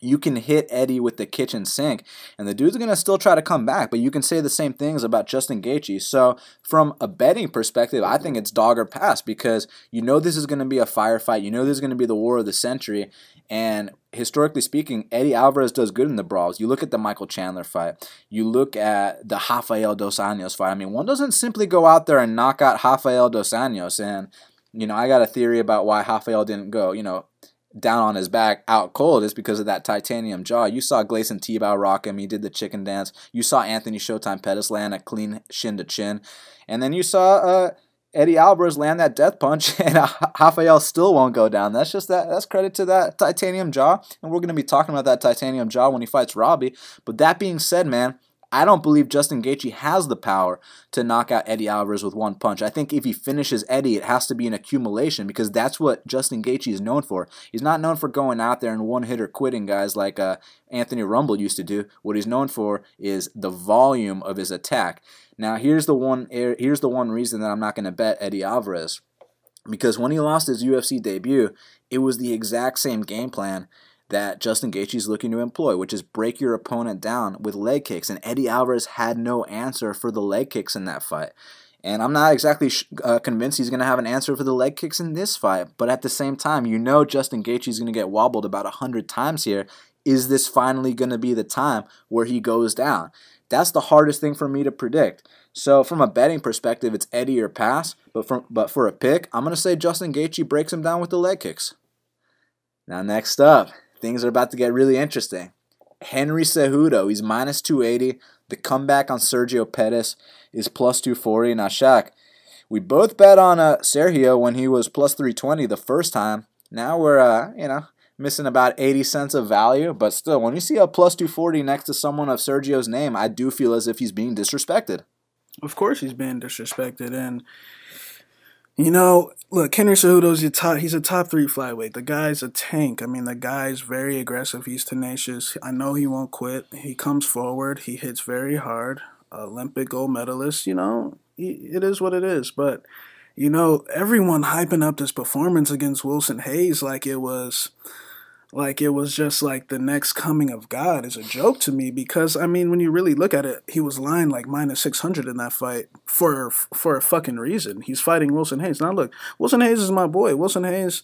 you can hit Eddie with the kitchen sink, and the dude's going to still try to come back, but you can say the same things about Justin Gaethje. So from a betting perspective, I think it's dog or pass because this is going to be a firefight. This is going to be the war of the century, and historically speaking, Eddie Alvarez does good in the brawls. You look at the Michael Chandler fight. You look at the Rafael Dos Anjos fight. I mean, one doesn't simply go out there and knock out Rafael Dos Anjos, and, I got a theory about why Rafael didn't go, down on his back out cold is because of that titanium jaw. You saw Gleison Tebow rock him. He did the chicken dance. You saw Anthony Showtime Pettis land a clean shin to chin. And then you saw Eddie Alvarez land that death punch and Rafael still won't go down. That's credit to that titanium jaw. And we're going to be talking about that titanium jaw when he fights Robbie. But that being said, man, I don't believe Justin Gaethje has the power to knock out Eddie Alvarez with one punch. I think if he finishes Eddie, it has to be an accumulation because that's what Justin Gaethje is known for. He's not known for going out there and one-hitter quitting guys like Anthony Rumble used to do. What he's known for is the volume of his attack. Now, here's the one reason that I'm not going to bet Eddie Alvarez. Because when he lost his UFC debut, it was the exact same game plan that Justin Gaethje is looking to employ, which is break your opponent down with leg kicks. And Eddie Alvarez had no answer for the leg kicks in that fight. And I'm not exactly convinced he's going to have an answer for the leg kicks in this fight. But at the same time, Justin Gaethje is going to get wobbled about 100 times here. Is this finally going to be the time where he goes down? That's the hardest thing for me to predict. So from a betting perspective, it's Eddie or pass. But for a pick, I'm going to say Justin Gaethje breaks him down with the leg kicks. Now next up, things are about to get really interesting. Henry Cejudo, he's minus 280. The comeback on Sergio Pettis is plus 240. Now, Shaq, we both bet on Sergio when he was plus 320 the first time. Now we're, missing about 80 cents of value. But still, when you see a plus 240 next to someone of Sergio's name, I do feel as if he's being disrespected. Of course he's being disrespected. And look, Henry Cejudo's he's a top 3 flyweight. The guy's a tank. I mean, the guy's very aggressive. He's tenacious. I know he won't quit. He comes forward. He hits very hard. Olympic gold medalist. It is what it is. But, you know, everyone hyping up this performance against Wilson Hayes like it was just like the next coming of God is a joke to me because, I mean, when you really look at it, he was lying like minus 600 in that fight for a fucking reason. He's fighting Wilson Hayes. Now look, Wilson Hayes is my boy. Wilson Hayes,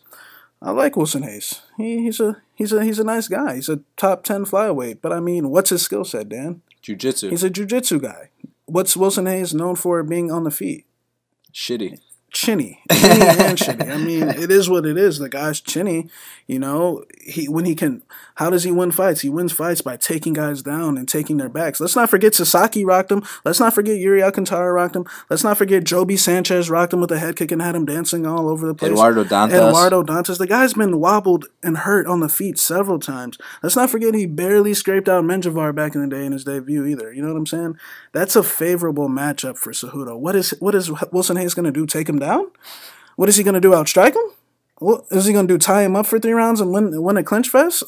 I like Wilson Hayes. He's a nice guy. He's a top 10 flyweight. But I mean, what's his skill set, Dan? Jiu-jitsu. He's a jiu-jitsu guy. What's Wilson Hayes known for being on the feet? Shitty. Chinny and shitty. I mean, it is what it is. The guy's chinny, you know. How does he win fights? He wins fights by taking guys down and taking their backs. Let's not forget Sasaki rocked him. Let's not forget Yuri Alcantara rocked him. Let's not forget Joby Sanchez rocked him with a head kick and had him dancing all over the place. Eduardo Dantas. The guy's been wobbled and hurt on the feet several times. Let's not forget he barely scraped out Menjivar back in the day in his debut either. You know what I'm saying? That's a favorable matchup for Cejudo. What is Wilson Hayes going to do? Take him down? What is he going to do? Outstrike him? What is he going to do? Tie him up for 3 rounds and win a clinch fest?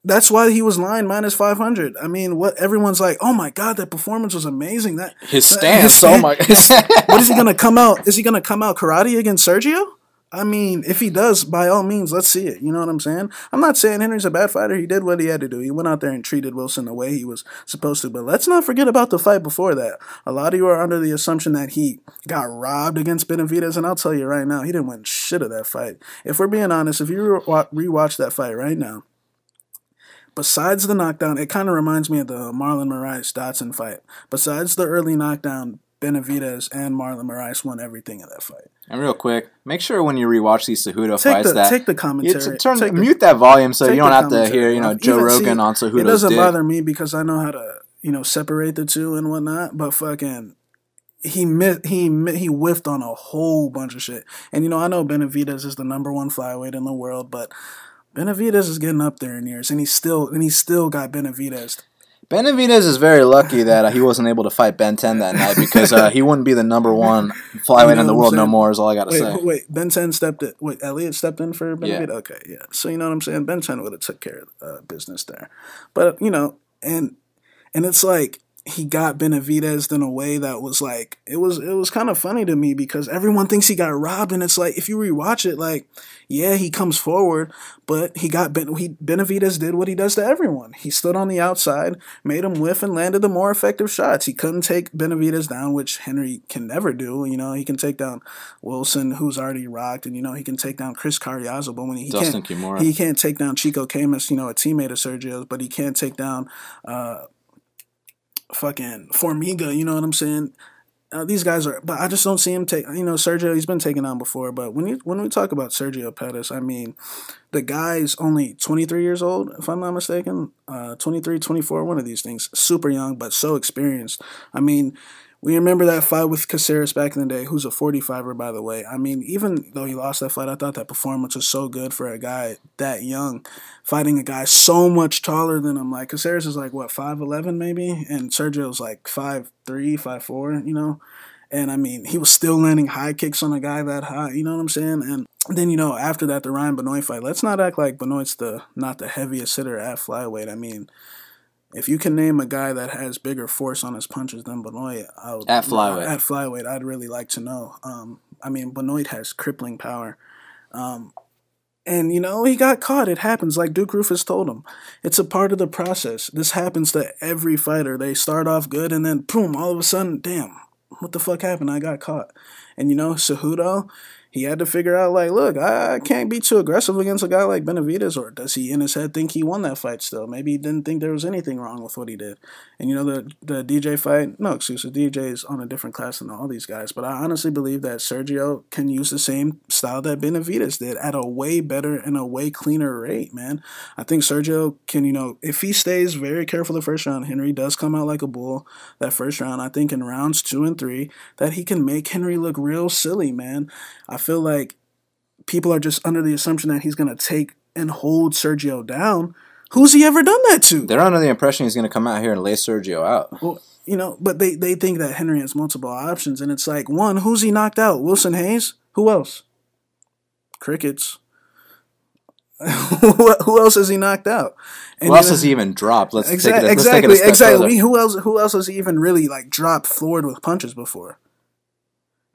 That's why he was lying minus 500. I mean, what everyone's like, oh my God, that performance was amazing. His stance, oh my God. What is he going to come out? Is he going to come out karate against Sergio? I mean, if he does, by all means, let's see it. You know what I'm saying? I'm not saying Henry's a bad fighter. He did what he had to do. He went out there and treated Wilson the way he was supposed to. But let's not forget about the fight before that. A lot of you are under the assumption that he got robbed against Benavidez, and I'll tell you right now, he didn't win shit of that fight. If we're being honest, if you rewatch that fight right now, besides the knockdown, it kind of reminds me of the Marlon Moraes-Dotson fight. Besides the early knockdown, Benavidez and Marlon Moraes won everything in that fight. And real quick, make sure when you rewatch these Cejudo fights take the commentary. Mute that volume so you don't have to hear, Joe Rogan on Cejudo's It doesn't dick. bother me because I know how to, separate the two and whatnot. But fucking, he whiffed on a whole bunch of shit. And I know Benavidez is the #1 flyweight in the world, but Benavidez is getting up there in years, and he still got Benavidez. Benavidez is very lucky that he wasn't able to fight Ben 10 that night because he wouldn't be the #1 flyweight in the world no more is all I got to say. Wait, Ben 10 stepped in. Wait, Elliott stepped in for Benavidez? Yeah. Okay, yeah. So you know what I'm saying? Ben 10 would have took care of business there. But, and it's like he got Benavidez in a way that was like, it was kind of funny to me because everyone thinks he got robbed, and it's like, if you rewatch it, like, yeah, he comes forward, but Benavidez did what he does to everyone. He stood on the outside, made him whiff, and landed the more effective shots. He couldn't take Benavidez down, which Henry can never do. He can take down Wilson, who's already rocked, and he can take down Chris Carriazo, but when he can't take down Chico Camus, a teammate of Sergio's, but he can't take down fucking Formiga, you know what I'm saying? These guys are, but I just don't see him take. Sergio, he's been taken on before, but when we talk about Sergio Pettis, I mean, the guy's only 23 years old, if I'm not mistaken, 23, 24, one of these things, super young, but so experienced. I mean, we remember that fight with Caceres back in the day, who's a 45er, by the way. I mean, even though he lost that fight, I thought that performance was so good for a guy that young, fighting a guy so much taller than him. Like, Caceres is like, what, 5'11", maybe? And Sergio's like 5'3", 5'4", And, I mean, he was still landing high kicks on a guy that high, you know what I'm saying? And then, after that, the Ryan Benoit fight, let's not act like Benoit's not the heaviest hitter at flyweight. I mean, if you can name a guy that has bigger force on his punches than Benoit, at flyweight, I'd really like to know. I mean, Benoit has crippling power. And, he got caught. It happens, like Duke Rufus told him. It's a part of the process. This happens to every fighter. They start off good, and then, boom, all of a sudden, damn, what the fuck happened? I got caught. And, Cejudo, he had to figure out, like, look, I can't be too aggressive against a guy like Benavidez, or does he in his head think he won that fight still? Maybe he didn't think there was anything wrong with what he did. And, the DJ fight, no excuses, DJ is on a different class than all these guys, but I honestly believe that Sergio can use the same style that Benavidez did at a way better and a way cleaner rate, man. I think Sergio can, if he stays very careful the first round, Henry does come out like a bull that first round. I think in rounds 2 and 3 that he can make Henry look real silly, man. I feel like people are just under the assumption that he's going to take and hold Sergio down. Who's he ever done that to? They're under the impression he's going to come out here and lay Sergio out. Well, but they think that Henry has multiple options, and it's like, one, who's he knocked out? Wilson Hayes? Who else? Crickets. Who else has he knocked out? And who else has he even dropped? Let's take it a step exactly. further. Who else has he even really, like, dropped floored with punches before?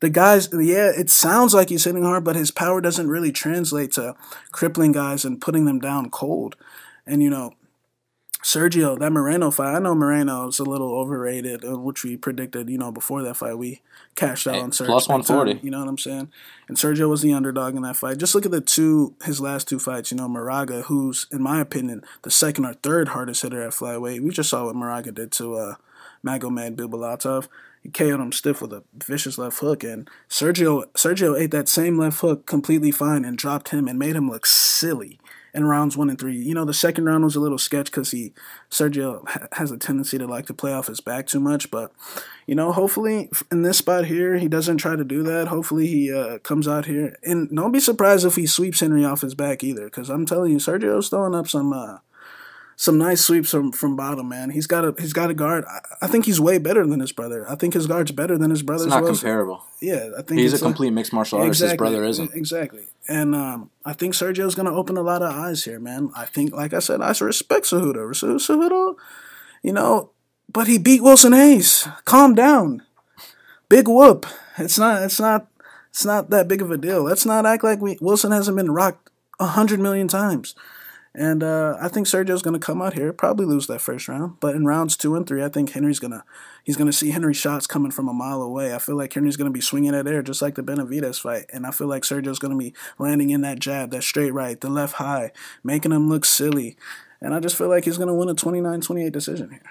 the guys, yeah, it sounds like he's hitting hard, but his power doesn't really translate to crippling guys and putting them down cold. And, Sergio, that Moreno fight, I know Moreno's a little overrated, which we predicted, before that fight. We cashed out on Sergio. Plus 140. You know what I'm saying? And Sergio was the underdog in that fight. Just look at his last two fights. Moraga, who's, in my opinion, the second or third hardest hitter at flyweight. We just saw what Moraga did to Magomed Bibulatov. He KO'd him stiff with a vicious left hook, and Sergio ate that same left hook completely fine and dropped him and made him look silly in rounds 1 and 3. The second round was a little sketch because Sergio has a tendency to like to play off his back too much, but hopefully in this spot here he doesn't try to do that. Hopefully he comes out here, and don't be surprised if he sweeps Henry off his back either, because I'm telling you, Sergio's throwing up some nice sweeps from bottom, man. He's got a guard. I think he's way better than his brother. I think his guard's better than his brother's. It's not comparable. Yeah, I think he's a complete mixed martial artist. Exactly, his brother isn't. Exactly. And I think Sergio's going to open a lot of eyes here, man. I think, like I said, I respect Cejudo. Cejudo, but he beat Wilson Hayes. Calm down. Big whoop. It's not that big of a deal. Let's not act like Wilson hasn't been rocked 100 million times. And I think Sergio's going to come out here, probably lose that first round. But in rounds 2 and 3, I think he's going to see Henry's shots coming from a mile away. I feel like Henry's going to be swinging at air just like the Benavidez fight. And I feel like Sergio's going to be landing in that jab, that straight right, the left high, making him look silly. And I just feel like he's going to win a 29-28 decision here.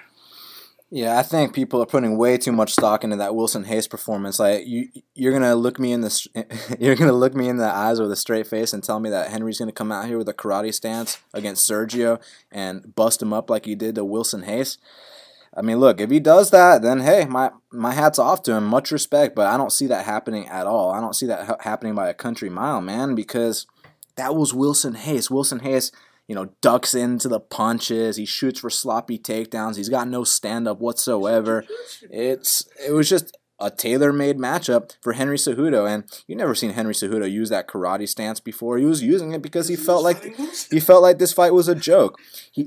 Yeah, I think people are putting way too much stock into that Wilson Hayes performance. Like you're gonna look me in the eyes with a straight face and tell me that Henry's gonna come out here with a karate stance against Sergio and bust him up like he did to Wilson Hayes. I mean, look, if he does that, then hey, my hat's off to him. Much respect, but I don't see that happening at all. I don't see that happening by a country mile, man, because that was Wilson Hayes. Wilson Hayes, ducks into the punches. He shoots for sloppy takedowns. He's got no stand-up whatsoever. It was just a tailor-made matchup for Henry Cejudo, and you never seen Henry Cejudo use that karate stance before. He was using it because he felt like this fight was a joke.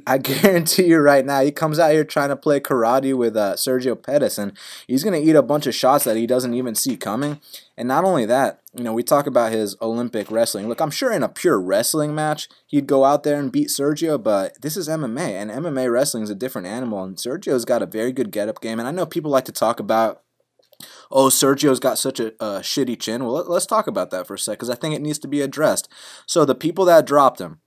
I guarantee you right now, he comes out here trying to play karate with Sergio Pettis, and he's going to eat a bunch of shots that he doesn't even see coming. And not only that, we talk about his Olympic wrestling. Look, I'm sure in a pure wrestling match, he'd go out there and beat Sergio, but this is MMA, and MMA wrestling is a different animal, and Sergio's got a very good get-up game. And I know people like to talk about, oh, Sergio's got such a shitty chin. Well, let's talk about that for a sec, because I think it needs to be addressed. So the people that dropped him,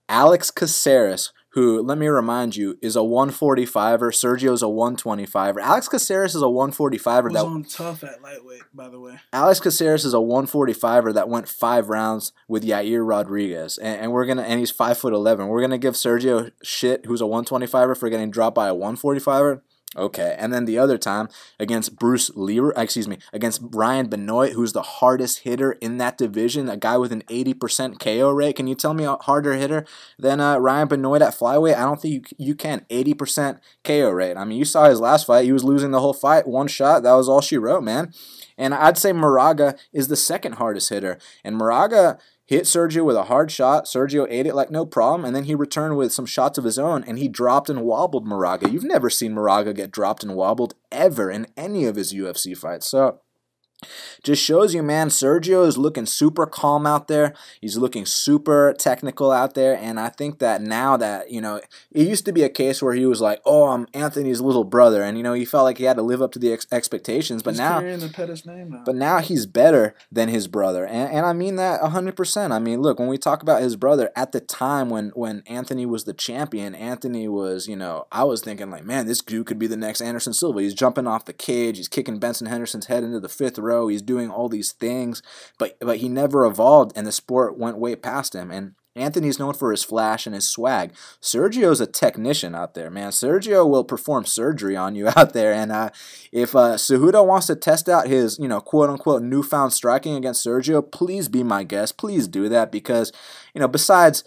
Alex Caceres, who, let me remind you, is a 145er. Sergio's a 125er. Alex Caceres is a 145er. That was on tough at lightweight, by the way. Alex Caceres is a 145er that went 5 rounds with Yair Rodriguez, and he's 5'11". We're gonna give Sergio shit, who's a 125er, for getting dropped by a 145er. Okay, and then the other time against against Ryan Benoit, who's the hardest hitter in that division, a guy with an 80% KO rate. Can you tell me a harder hitter than Ryan Benoit at flyweight? I don't think you can. 80% KO rate. I mean, you saw his last fight. He was losing the whole fight. One shot. That was all she wrote, man. And I'd say Moraga is the second hardest hitter. And Moraga hit Sergio with a hard shot. Sergio ate it like no problem, and then he returned with some shots of his own, and he dropped and wobbled Moraga. You've never seen Moraga get dropped and wobbled ever in any of his UFC fights. So just shows you, man, Sergio is looking super calm out there. He's looking super technical out there, and I think that now that, it used to be a case where he was like, oh, I'm Anthony's little brother, and, he felt like he had to live up to the expectations, but now, the Pettis name now. But now he's better than his brother, and I mean that 100%. I mean, look, when we talk about his brother, at the time when Anthony was the champion, Anthony was, I was thinking like, man, this dude could be the next Anderson Silva. He's jumping off the cage, he's kicking Benson Henderson's head into the 5th row, he's doing all these things, but he never evolved, and the sport went way past him. And Anthony's known for his flash and his swag. Sergio's a technician out there, man. Sergio will perform surgery on you out there. And if Cejudo wants to test out his, quote-unquote newfound striking against Sergio, please be my guest. Please do that, because, besides,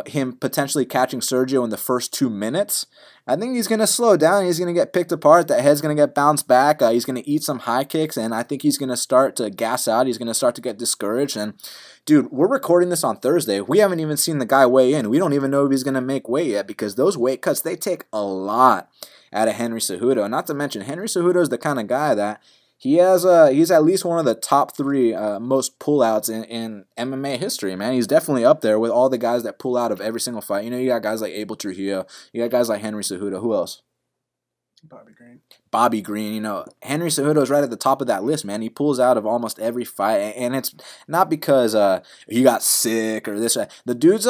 him potentially catching Sergio in the first 2 minutes, I think he's going to slow down. He's going to get picked apart. That head's going to get bounced back. He's going to eat some high kicks, and I think he's going to start to gas out. He's going to start to get discouraged. And, dude, we're recording this on Thursday. We haven't even seen the guy weigh in. We don't even know if he's going to make weight yet, because those weight cuts, they take a lot out of Henry Cejudo. Not to mention, Henry Cejudo is the kind of guy that he's at least one of the top 3 most pullouts in MMA history, man. He's definitely up there with all the guys that pull out of every single fight. You know, you got guys like Abel Trujillo, you got guys like Henry Cejudo. Who else? Bobby Green, you know, Henry Cejudo is right at the top of that list, man. He pulls out of almost every fight, and it's not because he got sick or this. The dude's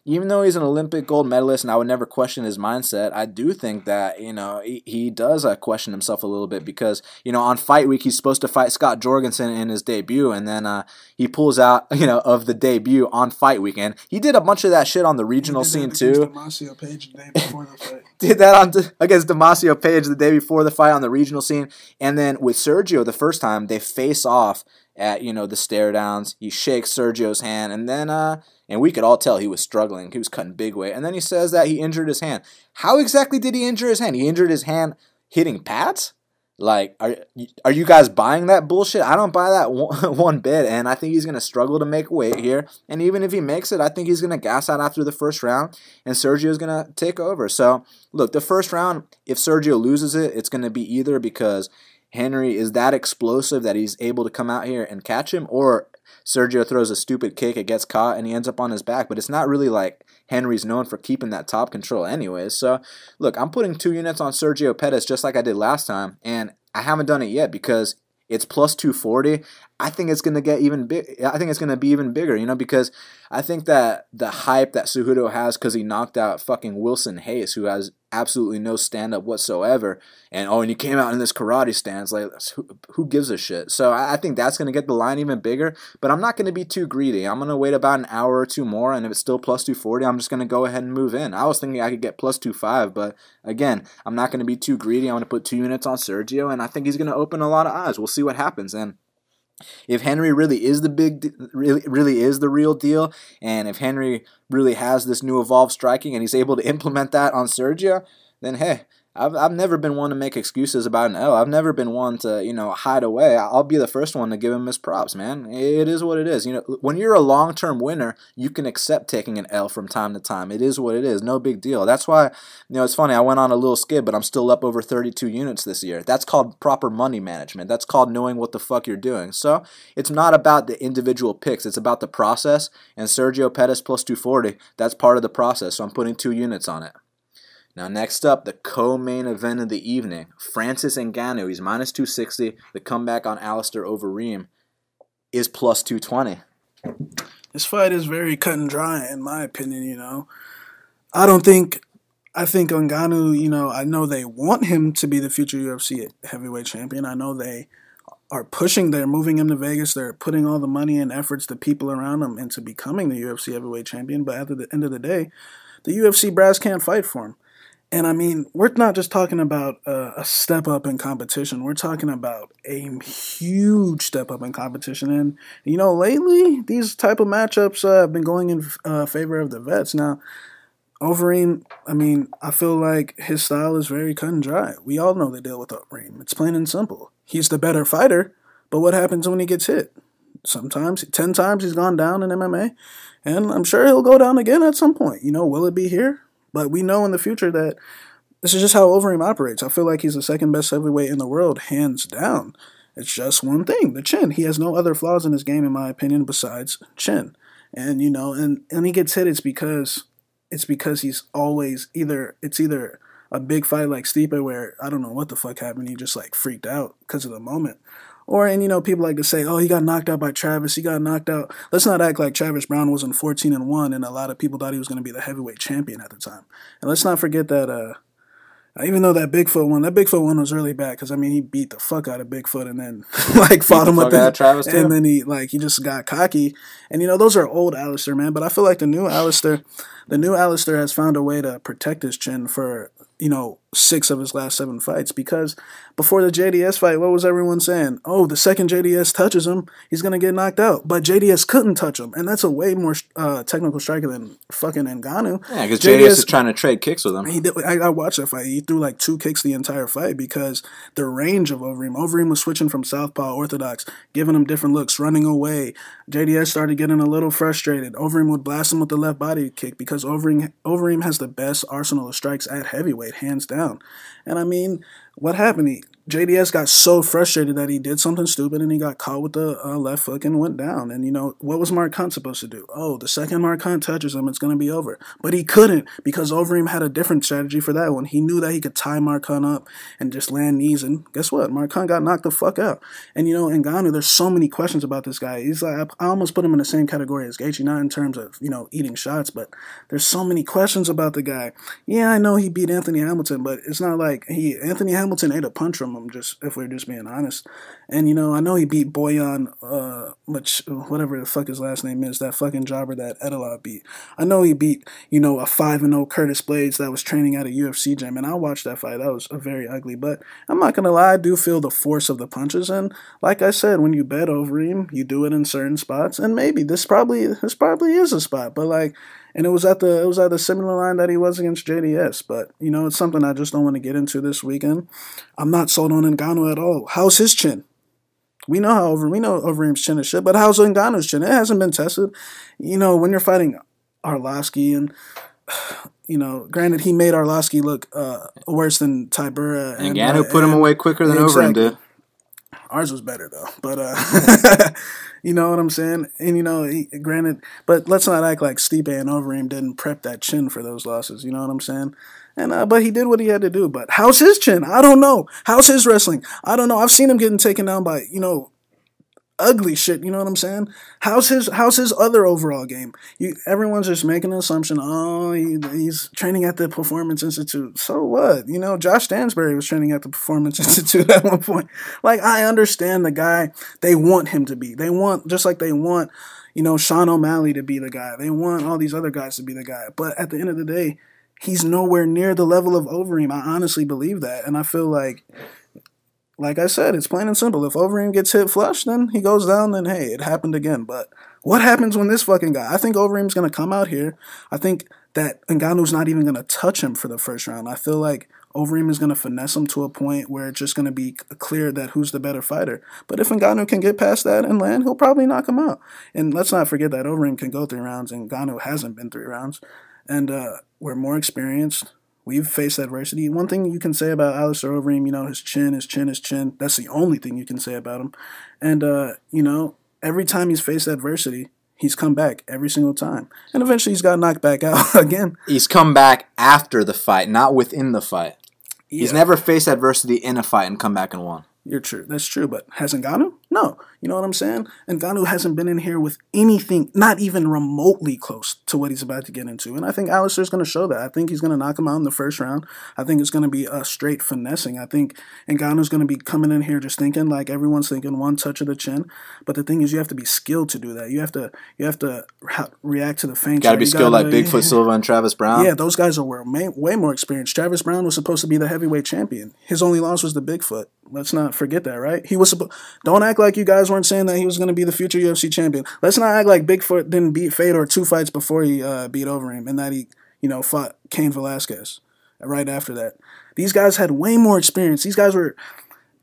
even though he's an Olympic gold medalist, and I would never question his mindset, I do think that, you know, he does question himself a little bit because, you know, on fight week he's supposed to fight Scott Jorgensen in his debut, and then he pulls out, you know, of the debut on fight weekend. He did a bunch of that shit on the regional scene too. Damacio Page the day before the fight. Did that against Damacio Page the day before the fight on the regional scene, and then with Sergio the first time they face off at, you know, the stare downs. He shakes Sergio's hand, and then and we could all tell he was struggling. He was cutting big weight, and then he says that he injured his hand. How exactly did he injure his hand? He injured his hand hitting pads. Like, are you guys buying that bullshit? I don't buy that one bit, and I think he's going to struggle to make weight here. And even if he makes it, I think he's going to gas out after the first round, and Sergio's going to take over. So, look, the first round, if Sergio loses it, it's going to be either because Henry is that explosive that he's able to come out here and catch him, or Sergio throws a stupid kick, it gets caught, and he ends up on his back. But it's not really like Henry's known for keeping that top control anyways. So, look, I'm putting 2 units on Sergio Pettis just like I did last time, and I haven't done it yet because it's plus 240. I think it's going to get even big. I think it's going to be even bigger, you know, because I think that the hype that Cejudo has because he knocked out fucking Wilson Hayes, who has absolutely no stand-up whatsoever, and he came out in this karate stance. Like, who gives a shit? So I think that's going to get the line even bigger, but I'm not going to be too greedy. I'm going to wait about an hour or 2 more, and if it's still plus 240, I'm just going to go ahead and move in. I was thinking I could get plus 25, but again, I'm not going to be too greedy. I'm going to put 2 units on Sergio, and I think he's going to open a lot of eyes. We'll see what happens, and if Henry really is really is the real deal, and if Henry really has this new evolved striking and he's able to implement that on Sergio, then hey, I've never been one to make excuses about an L. I've never been one to, you know, hide away. I'll be the first one to give him his props, man. It is what it is. You know, when you're a long-term winner, you can accept taking an L from time to time. It is what it is. No big deal. That's why, you know, it's funny. I went on a little skid, but I'm still up over 32 units this year. That's called proper money management. That's called knowing what the fuck you're doing. So it's not about the individual picks. It's about the process. And Sergio Pettis plus 240, that's part of the process. So I'm putting 2 units on it. Now, next up, the co-main event of the evening. Francis Ngannou, he's minus 260. The comeback on Alistair Overeem is plus 220. This fight is very cut and dry, in my opinion, you know. I think Ngannou, you know, I know they want him to be the future UFC heavyweight champion. I know they are pushing, they're moving him to Vegas. They're putting all the money and efforts, the people around him, into becoming the UFC heavyweight champion. But at the end of the day, the UFC brass can't fight for him. And I mean, we're not just talking about a step up in competition. We're talking about a huge step up in competition. And, you know, lately, these type of matchups have been going in favor of the vets. Now, Overeem, I mean, I feel like his style is very cut and dry. We all know the deal with Overeem. It's plain and simple. He's the better fighter, but what happens when he gets hit? Sometimes, 10 times he's gone down in MMA, and I'm sure he'll go down again at some point. You know, will it be here? But we know in the future that this is just how Overeem operates. I feel like he's the second best heavyweight in the world, hands down. It's just one thing, the chin. He has no other flaws in his game, in my opinion, besides chin. And, you know, and he gets hit, it's because he's always either a big fight like Stipe where I don't know what the fuck happened. He just like freaked out because of the moment. Or, and you know, people like to say, oh, he got knocked out by Travis. He got knocked out. Let's not act like Travis Brown wasn't 14-1 and a lot of people thought he was going to be the heavyweight champion at the time. And let's not forget that even though that Bigfoot one was really bad because, I mean, he beat the fuck out of Bigfoot and then, like, fought him up Travis too. And then he just got cocky. And, you know, those are old Alistair, man. But I feel like the new Alistair has found a way to protect his chin for, you know, 6 of his last 7 fights. Because before the JDS fight, what was everyone saying? Oh, the second JDS touches him, he's going to get knocked out. But JDS couldn't touch him. And that's a way more technical striker than fucking Ngannou. Yeah, because JDS is trying to trade kicks with him. I watched that fight. He threw like 2 kicks the entire fight because the range of Overeem. Overeem was switching from southpaw orthodox, giving him different looks, running away. JDS started getting a little frustrated. Overeem would blast him with the left body kick because Overeem has the best arsenal of strikes at heavyweight, hands down. And I mean, what happened? JDS got so frustrated that he did something stupid and he got caught with the left hook and went down. And, you know, what was Mark Hunt supposed to do? Oh, the second Mark Hunt touches him, it's going to be over. But he couldn't because Overeem had a different strategy for that one. He knew that he could tie Mark Hunt up and just land knees. And guess what? Mark Hunt got knocked the fuck out. And, you know, Ngannou, there's so many questions about this guy. He's like, I almost put him in the same category as Gaethje, not in terms of, you know, eating shots, but there's so many questions about the guy. Yeah, I know he beat Anthony Hamilton, but it's not like Anthony Hamilton ate a punch from him, just if we're just being honest. And, you know, I know he beat Boyan, whatever the fuck his last name is, that fucking jobber that Edelot beat. I know he beat, you know, a 5-0 Curtis Blades that was training at a UFC gym, and I watched that fight. That was very ugly, but I'm not gonna lie, I do feel the force of the punches, and like I said, when you bet Overeem, you do it in certain spots, and maybe this probably is a spot, but like, and it was at the similar line that he was against JDS. But, you know, it's something I just don't want to get into this weekend. I'm not sold on Ngannou at all. How's his chin? We know Overeem's chin is shit, but how's Ngannou's chin? It hasn't been tested. You know, when you're fighting Arlovsky and, you know, granted, he made Arlovsky look worse than Tybura. And Ngannou put him away quicker than Overeem did. Ours was better, though. But, you know what I'm saying? And, you know, granted, but let's not act like Stipe and Overeem didn't prep that chin for those losses. You know what I'm saying? And but he did what he had to do. But how's his chin? I don't know. How's his wrestling? I don't know. I've seen him getting taken down by, you know, ugly shit, you know what I'm saying? How's his other overall game? Everyone's just making an assumption, oh, he's training at the Performance Institute. So what? You know, Josh Stansbury was training at the Performance Institute at one point. Like, I understand the guy they want him to be. They want, just like they want, you know, Sean O'Malley to be the guy. They want all these other guys to be the guy. But at the end of the day, he's nowhere near the level of Overeem. I honestly believe that. And I feel like I said, it's plain and simple. If Overeem gets hit flush, then he goes down, then hey, it happened again. But what happens when this fucking guy? I think Overeem's going to come out here. I think that Ngannou's not even going to touch him for the first round. I feel like Overeem is going to finesse him to a point where it's just going to be clear that who's the better fighter. But if Ngannou can get past that and land, he'll probably knock him out. And let's not forget that Overeem can go 3 rounds, and Ngannou hasn't been 3 rounds. And we're more experienced. We've faced adversity. One thing you can say about Alistair Overeem, you know, his chin. That's the only thing you can say about him. And, you know, every time he's faced adversity, he's come back every single time. And eventually he's got knocked back out again. He's come back after the fight, not within the fight. Yeah. He's never faced adversity in a fight and come back and won. You're true. That's true. But has Ngannou? No. You know what I'm saying? Ngannou hasn't been in here with anything, not even remotely close to what he's about to get into. And I think Alistair's going to show that. I think he's going to knock him out in the first round. I think it's going to be a straight finessing. I think Ngannou's going to be coming in here just thinking like everyone's thinking, one touch of the chin. But the thing is, you have to be skilled to do that. You have to react to the feints. Got to be skilled like Bigfoot Silva and Travis Brown. Yeah, those guys are way more experienced. Travis Brown was supposed to be the heavyweight champion. His only loss was the Bigfoot. Let's not forget that, right? He was don't act like you guys weren't saying that he was going to be the future UFC champion. Let's not act like Bigfoot didn't beat Fedor 2 fights before he beat Overeem, and that he, you know, fought Cain Velasquez right after that. These guys had way more experience. These guys were,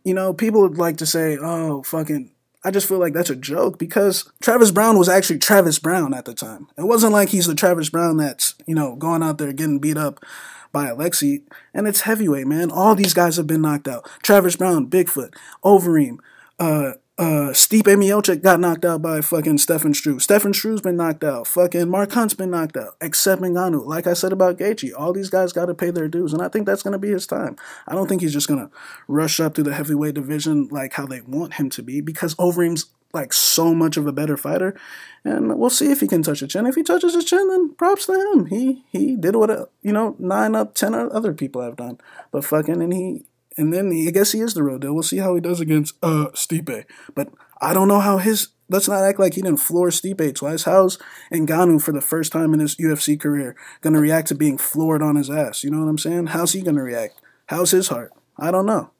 you know, people would like to say, oh, fucking, I just feel like that's a joke because Travis Brown was actually Travis Brown at the time. It wasn't like he's the Travis Brown that's, you know, going out there getting beat up by Alexi, and it's heavyweight, man. All these guys have been knocked out. Travis Brown, Bigfoot, Overeem, Stipe Miocic got knocked out by fucking Stefan Struve. Stefan Struve's been knocked out. Fucking Mark Hunt's been knocked out, except Ngannou. Like I said about Gaethje, all these guys got to pay their dues, and I think that's going to be his time. I don't think he's just going to rush up to the heavyweight division like how they want him to be, because Overeem's like so much of a better fighter, and we'll see if he can touch a chin. If he touches his chin, then props to him. He did what 9 up 10 other people have done. But fucking and then I guess he is the real deal. We'll see how he does against Stipe. But I don't know how let's not act like he didn't floor Stipe twice. How's Ngannou for the first time in his UFC career gonna react to being floored on his ass? You know what I'm saying? How's he gonna react? How's his heart? I don't know.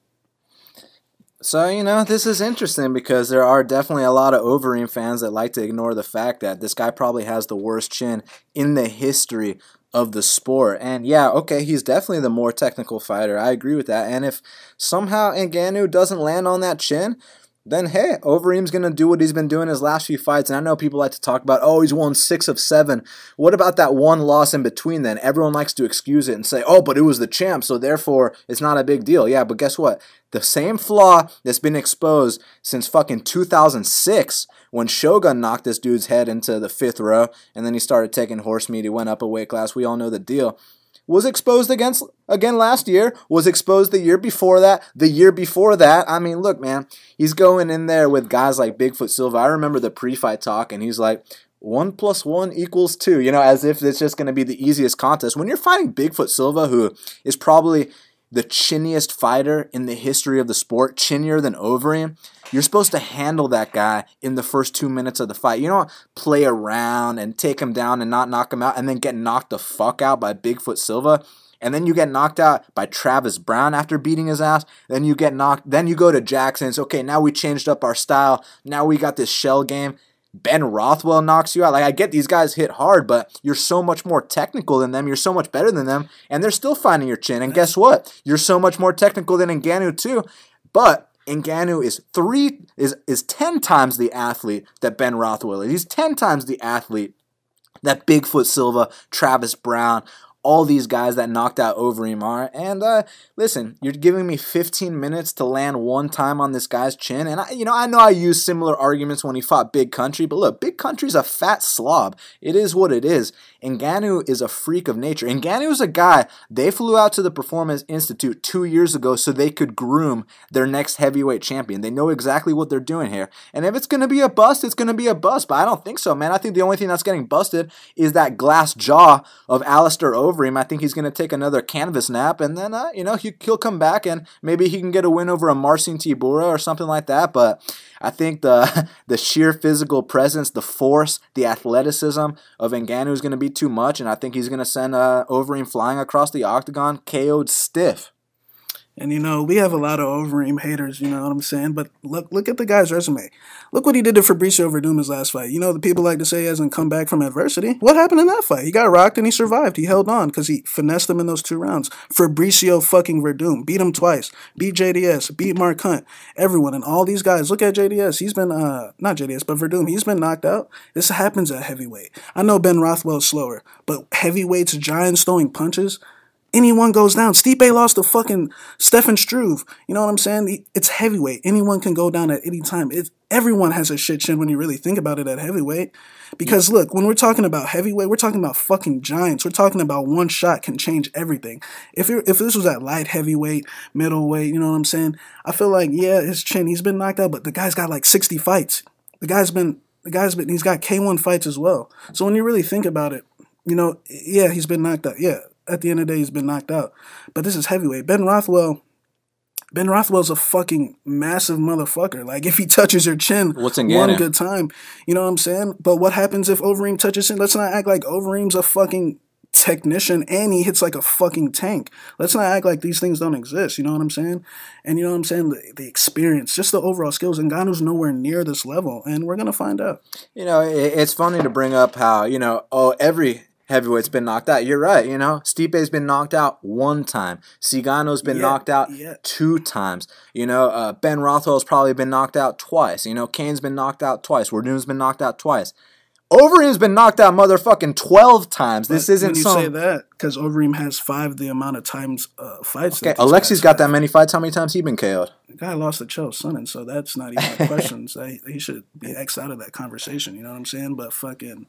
So, you know, this is interesting because there are definitely a lot of Overeem fans that like to ignore the fact that this guy probably has the worst chin in the history of the sport. And yeah, okay, he's definitely the more technical fighter. I agree with that. And if somehow Ngannou doesn't land on that chin, then hey, Overeem's going to do what he's been doing his last few fights. And I know people like to talk about, oh, he's won 6 of 7. What about that one loss in between then? Everyone likes to excuse it and say, oh, but it was the champ, so therefore it's not a big deal. Yeah, but guess what? The same flaw that's been exposed since fucking 2006 when Shogun knocked this dude's head into the 5th row and then he started taking horse meat. He went up a weight class. We all know the deal. Was exposed again last year, was exposed the year before that, the year before that. I mean, look, man, he's going in there with guys like Bigfoot Silva. I remember the pre-fight talk, and he's like, 1 + 1 = 2, you know, as if it's just going to be the easiest contest. When you're fighting Bigfoot Silva, who is probably the chinniest fighter in the history of the sport, chinnier than Overeem, you're supposed to handle that guy in the first 2 minutes of the fight. You don't play around and take him down and not knock him out and then get knocked the fuck out by Bigfoot Silva. And then you get knocked out by Travis Brown after beating his ass. Then you get knocked. Then you go to Jackson. It's okay, now we changed up our style. Now we got this shell game. Ben Rothwell knocks you out. Like, I get these guys hit hard, but you're so much more technical than them. You're so much better than them, and they're still finding your chin. And guess what? You're so much more technical than Ngannou too. But Ngannou is 10 times the athlete that Ben Rothwell is. He's 10 times the athlete that Bigfoot Silva, Travis Brown, all these guys that knocked out Overeem are. And listen, you're giving me 15 minutes to land one time on this guy's chin. And I know I use similar arguments when he fought Big Country, but look, Big Country's a fat slob. It is what it is. Ngannou is a freak of nature. Ngannou is a guy, they flew out to the Performance Institute 2 years ago so they could groom their next heavyweight champion. They know exactly what they're doing here. And if it's going to be a bust, it's going to be a bust. But I don't think so, man. I think the only thing that's getting busted is that glass jaw of Alistair Overeem. I think he's going to take another canvas nap, and then, he'll come back, and maybe he can get a win over a Marcin Tybura or something like that. But I think the sheer physical presence, the force, the athleticism of Ngannou is going to be too much, and I think he's going to send Overeem flying across the octagon, KO'd stiff. And, we have a lot of Overeem haters, you know what I'm saying? But look at the guy's resume. Look what he did to Fabricio Verdum his last fight. The people like to say he hasn't come back from adversity. What happened in that fight? He got rocked and he survived. He held on because he finessed him in those 2 rounds. Fabricio fucking Verdum beat him twice. Beat JDS. Beat Mark Hunt. Everyone. And all these guys. Look at JDS. He's been, not JDS, but Verdum. He's been knocked out. This happens at heavyweight. I know Ben Rothwell's slower, but heavyweights, giants throwing punches, anyone goes down. Stipe lost to fucking Stefan Struve. You know what I'm saying? It's heavyweight. Anyone can go down at any time. Everyone has a shit chin when you really think about it at heavyweight. Because look, when we're talking about heavyweight, we're talking about fucking giants. We're talking about one shot can change everything. If this was at light heavyweight, middleweight, you know what I'm saying? I feel like, yeah, his chin, he's been knocked out, but the guy's got like 60 fights. He's got K1 fights as well. So when you really think about it, yeah, he's been knocked out. Yeah. At the end of the day, he's been knocked out. But this is heavyweight. Ben Rothwell's a fucking massive motherfucker. Like, if he touches your chin one good time, you know what I'm saying? But what happens if Overeem touches him? Let's not act like Overeem's a fucking technician and he hits like a fucking tank. Let's not act like these things don't exist. You know what I'm saying? And you know what I'm saying? The experience, just the overall skills. Ngannou's nowhere near this level, and we're going to find out. It's funny to bring up how, every heavyweight's been knocked out. You're right, Stipe's been knocked out 1 time. Cigano's been knocked out 2 times. Ben Rothwell's probably been knocked out twice. Kane's been knocked out twice. Verdum's been knocked out twice. Overeem's been knocked out motherfucking 12 times. This isn't some... When you say that, because Overeem has 5 the amount of times fights. Okay, Alexi's got that many fights. How many times he been KO'd? The guy lost to Chael Sonnen, so that's not even a question. So he should be X'd out of that conversation, you know what I'm saying? But fucking,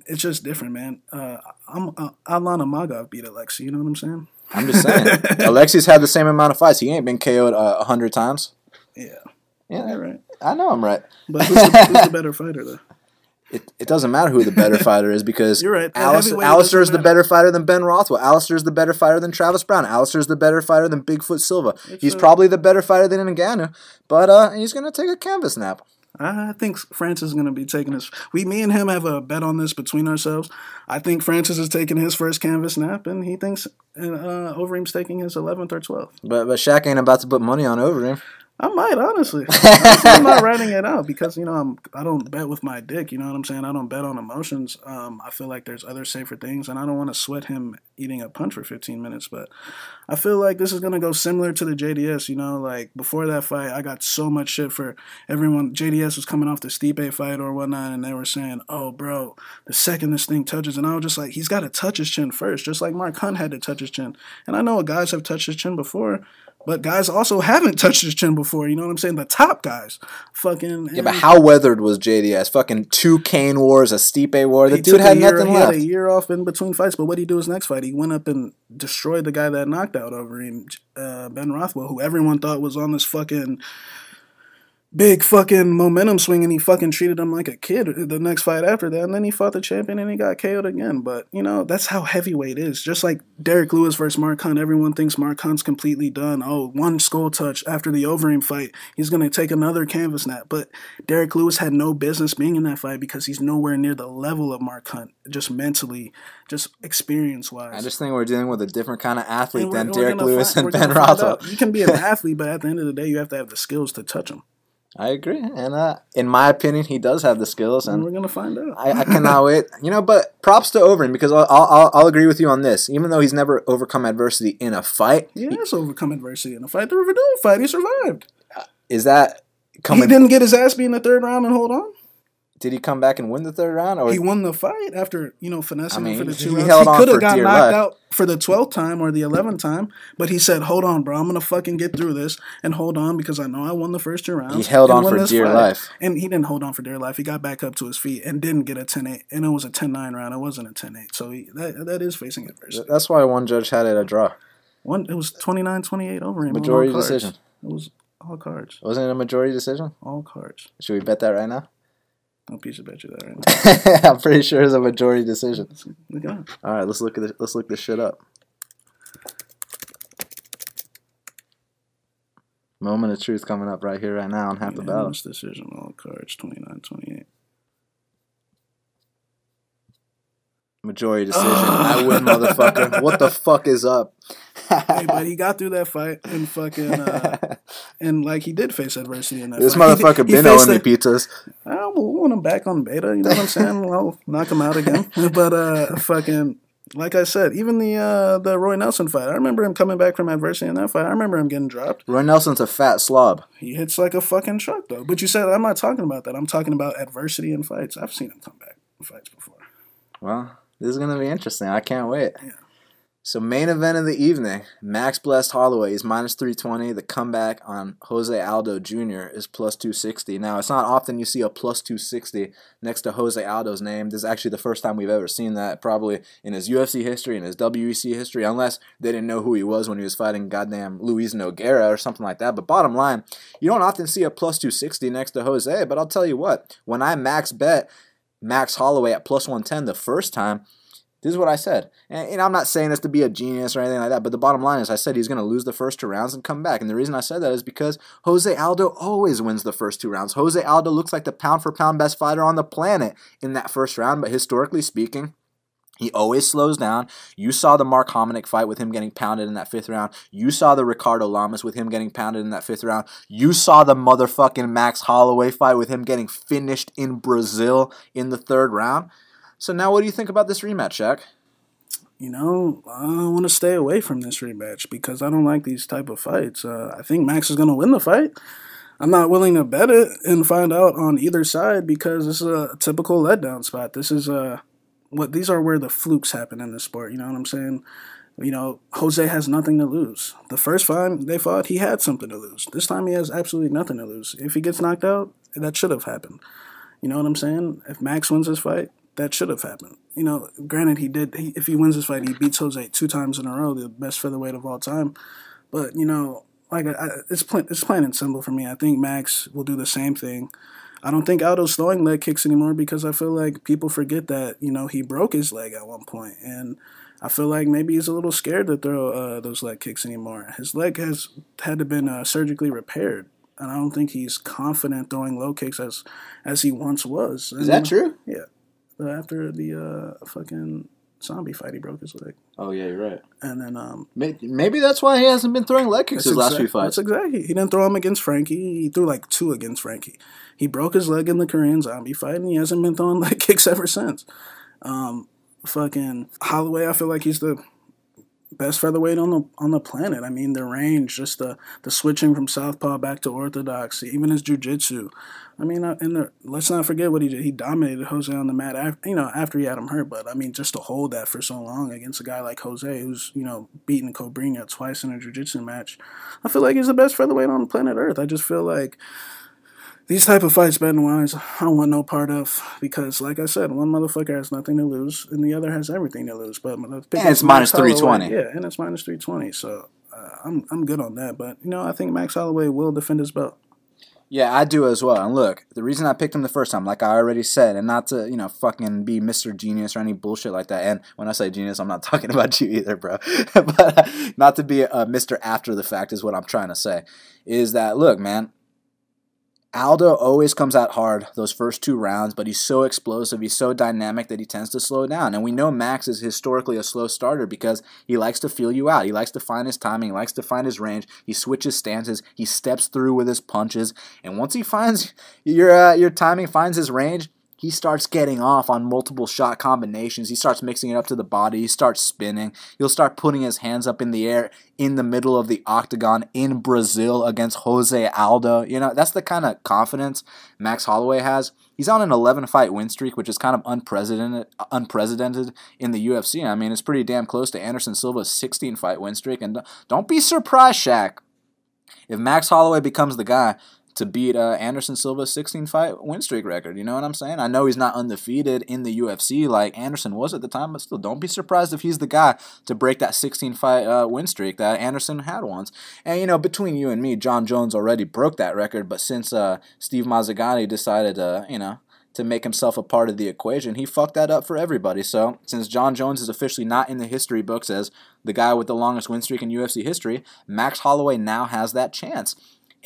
it's just different, man. Alana Magov beat Alexi, you know what I'm saying? I'm just saying. Alexi's had the same amount of fights. He ain't been KO'd 100 times. Yeah, you're right. I know I'm right. But who's the better fighter, though? It doesn't matter who the better fighter is because you're right. Alistair is the better fighter than Ben Rothwell. Alistair is the better fighter than Travis Brown. Alistair is the better fighter than Bigfoot Silva. He's probably the better fighter than Ngannou, but he's going to take a canvas nap. I think Francis is going to be taking his... Me and him have a bet on this between ourselves. I think Francis is taking his first canvas nap, and he thinks Overeem's taking his 11th or 12th. But Shaq ain't about to put money on Overeem. I might, honestly. I'm not writing it out because, you know, I don't bet with my dick, you know what I'm saying? I don't bet on emotions. I feel like there's other safer things, and I don't want to sweat him eating a punch for 15 minutes, but I feel like this is going to go similar to the JDS, you know? Like, before that fight, I got so much shit for everyone. JDS was coming off the Stipe fight or whatnot, and they were saying, oh, bro, the second this thing touches, and I was just like, he's got to touch his chin first, just like Mark Hunt had to touch his chin. And I know guys have touched his chin before, but guys also haven't touched his chin before. You know what I'm saying? The top guys. Fucking. Yeah, but how weathered was JDS? Fucking 2 Kane wars, a Stipe war. The dude had nothing left. He had a year off in between fights, but what did he do his next fight? He went up and destroyed the guy that knocked out Overeem, Ben Rothwell, who everyone thought was on this fucking big fucking momentum swing, and he fucking treated him like a kid the next fight after that, and then he fought the champion and he got KO'd again. But, you know, that's how heavyweight is. Just like Derek Lewis versus Mark Hunt, everyone thinks Mark Hunt's completely done. Oh, one skull touch after the Overeem fight, he's going to take another canvas nap. But Derek Lewis had no business being in that fight because he's nowhere near the level of Mark Hunt, just mentally, just experience-wise. I just think we're dealing with a different kind of athlete than Derek Lewis and Ben Rothwell. You can be an athlete, but at the end of the day, you have to have the skills to touch him. I agree, and in my opinion, he does have the skills, and we're gonna find out. I cannot wait. You know, but props to Overeem because I'll agree with you on this. Even though he's never overcome adversity in a fight, he has overcome adversity in a fight. The Riverdale fight, he survived. Is that coming? He didn't get his ass beat in the third round and hold on. Did he come back and win the third round? Or he won the fight after, you know, finessing him for the 2 rounds. He could have got knocked out for the 12th time or the 11th time, but he said, hold on, bro, I'm going to fucking get through this and hold on because I know I won the first 2 rounds. He held on for dear life. And he didn't hold on for dear life. He got back up to his feet and didn't get a 10-8, and it was a 10-9 round. It wasn't a 10-8, so that is facing adversity. That's why one judge had it a draw. It was 29-28 over him. Majority decision. It was all cards. Wasn't it a majority decision? All cards. Should we bet that right now? Don't piece of bet you that right now. I'm pretty sure it's a majority decision. All right, let's look this shit up. Moment of truth coming up right here, right now on Half the Battle. Decision, all cards, 29-28. Majority decision. I win, motherfucker. What the fuck is up? Hey, but he got through that fight and fucking and like he did face adversity in that this fight. Motherfucker been owing me pizzas. I want him back on beta, you know what I'm saying? I'll knock him out again. But fucking like I said, even the Roy Nelson fight, I remember him coming back from adversity in that fight. I remember him getting dropped. Roy Nelson's a fat slob. He hits like a fucking truck though. But you said I'm not talking about that. I'm talking about adversity in fights. I've seen him come back in fights before. Well, this is gonna be interesting. I can't wait. Yeah. So main event of the evening, Max Blessed Holloway is -320. The comeback on Jose Aldo Jr. is +260. Now, it's not often you see a +260 next to Jose Aldo's name. This is actually the first time we've ever seen that, probably in his UFC history, in his WEC history, unless they didn't know who he was when he was fighting goddamn Luis Nogueira or something like that. But bottom line, you don't often see a +260 next to Jose, but I'll tell you what, when I max bet Max Holloway at +110 the first time, this is what I said. And I'm not saying this to be a genius or anything like that, but the bottom line is I said he's going to lose the first 2 rounds and come back. And the reason I said that is because Jose Aldo always wins the first 2 rounds. Jose Aldo looks like the pound-for-pound best fighter on the planet in that first round, but historically speaking, he always slows down. You saw the Mark Hominick fight with him getting pounded in that 5th round. You saw the Ricardo Lamas with him getting pounded in that 5th round. You saw the motherfucking Max Holloway fight with him getting finished in Brazil in the 3rd round. So now what do you think about this rematch, Shaq? You know, I want to stay away from this rematch because I don't like these type of fights. I think Max is going to win the fight. I'm not willing to bet it and find out on either side because this is a typical letdown spot. This is these are where the flukes happen in this sport. You know what I'm saying? You know, Jose has nothing to lose. The first time they fought, he had something to lose. This time he has absolutely nothing to lose. If he gets knocked out, that should have happened. You know what I'm saying? If Max wins this fight, that should have happened. You know, granted, if he wins this fight, he beats Jose 2 times in a row, the best featherweight of all time. But, you know, like it's plain and simple for me. I think Max will do the same thing. I don't think Aldo's throwing leg kicks anymore because I feel like people forget that, you know, he broke his leg at one point. And I feel like maybe he's a little scared to throw those leg kicks anymore. His leg has had to been surgically repaired. And I don't think he's confident throwing low kicks as he once was. Is that true? Yeah. After the fucking zombie fight, he broke his leg. Oh yeah, you're right. And then maybe that's why he hasn't been throwing leg kicks his last few fights. That's exactly. He didn't throw him against Frankie. He threw like 2 against Frankie. He broke his leg in the Korean zombie fight, and he hasn't been throwing leg kicks ever since. Fucking Holloway, I feel like he's the best featherweight on the planet. I mean, the range, just the switching from southpaw back to orthodox, even his jiu-jitsu. I mean, let's not forget what he did. He dominated Jose on the mat, after he had him hurt. But I mean, just to hold that for so long against a guy like Jose, who's beaten Cobrinha twice in a jiu-jitsu match, I feel like he's the best featherweight on planet Earth. I just feel like these type of fights, betting-wise, I don't want no part of, because, like I said, one motherfucker has nothing to lose, and the other has everything to lose. But and it's minus 320. Yeah, and it's minus 320. So I'm good on that. But I think Max Holloway will defend his belt. Yeah, I do as well. And look, the reason I picked him the first time, like I already said, and not to, fucking be Mr. Genius or any bullshit like that. And when I say genius, I'm not talking about you either, bro. But not to be a Mr. After the fact is what I'm trying to say. Is that, look, man, Aldo always comes out hard those first 2 rounds, but he's so explosive, he's so dynamic that he tends to slow down. And we know Max is historically a slow starter because he likes to feel you out. He likes to find his timing, he likes to find his range, he switches stances, he steps through with his punches, and once he finds your timing, finds his range, he starts getting off on multiple shot combinations. He starts mixing it up to the body. He starts spinning. He'll start putting his hands up in the air in the middle of the octagon in Brazil against Jose Aldo. That's the kind of confidence Max Holloway has. He's on an 11-fight win streak, which is kind of unprecedented in the UFC. I mean, it's pretty damn close to Anderson Silva's 16-fight win streak. And don't be surprised, Shaq, if Max Holloway becomes the guy to beat Anderson Silva's 16-fight win streak record. You know what I'm saying? I know he's not undefeated in the UFC like Anderson was at the time, but still, don't be surprised if he's the guy to break that 16-fight win streak that Anderson had once. And, between you and me, John Jones already broke that record, but since Steve Mazzagatti decided to make himself a part of the equation, he fucked that up for everybody. So, since John Jones is officially not in the history books as the guy with the longest win streak in UFC history, Max Holloway now has that chance.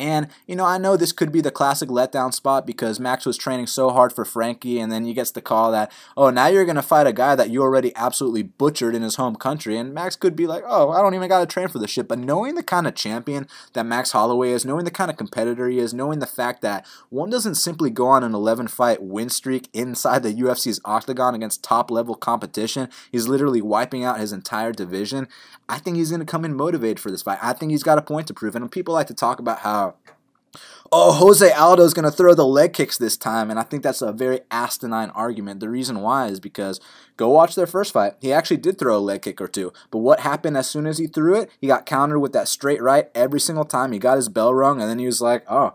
And, I know this could be the classic letdown spot because Max was training so hard for Frankie, and then he gets the call that, oh, now you're going to fight a guy that you already absolutely butchered in his home country. And Max could be like, oh, I don't even got to train for this shit. But knowing the kind of champion that Max Holloway is, knowing the kind of competitor he is, knowing the fact that one doesn't simply go on an 11-fight win streak inside the UFC's octagon against top-level competition, he's literally wiping out his entire division, I think he's going to come in motivated for this fight. I think he's got a point to prove. And people like to talk about how, oh, Jose Aldo is going to throw the leg kicks this time, and I think that's a very asinine argument. The reason why is because go watch their first fight. He actually did throw a leg kick or 2, but what happened as soon as he threw it? He got countered with that straight right every single time. He got his bell rung, and then he was like, oh,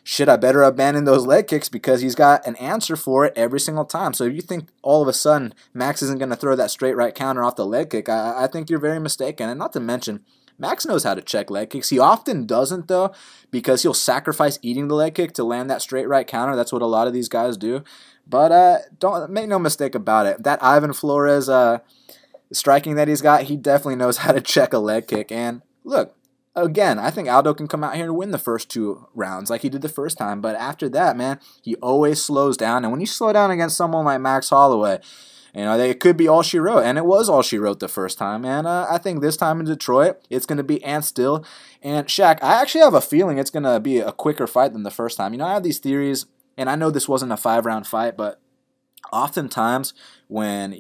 shit, I better abandon those leg kicks because he's got an answer for it every single time. So if you think all of a sudden Max isn't going to throw that straight right counter off the leg kick, I think you're very mistaken. And not to mention, Max knows how to check leg kicks. He often doesn't, though, because he'll sacrifice eating the leg kick to land that straight right counter. That's what a lot of these guys do. But don't make no mistake about it. That Ivan Flores striking that he's got, he definitely knows how to check a leg kick. And look, again, I think Aldo can come out here and win the first 2 rounds like he did the first time. But after that, man, he always slows down. And when you slow down against someone like Max Holloway, it could be all she wrote, and it was all she wrote the first time. And I think this time in Detroit, it's going to be and still. And Shaq, I actually have a feeling it's going to be a quicker fight than the first time. I have these theories, and I know this wasn't a 5-round fight, but oftentimes when,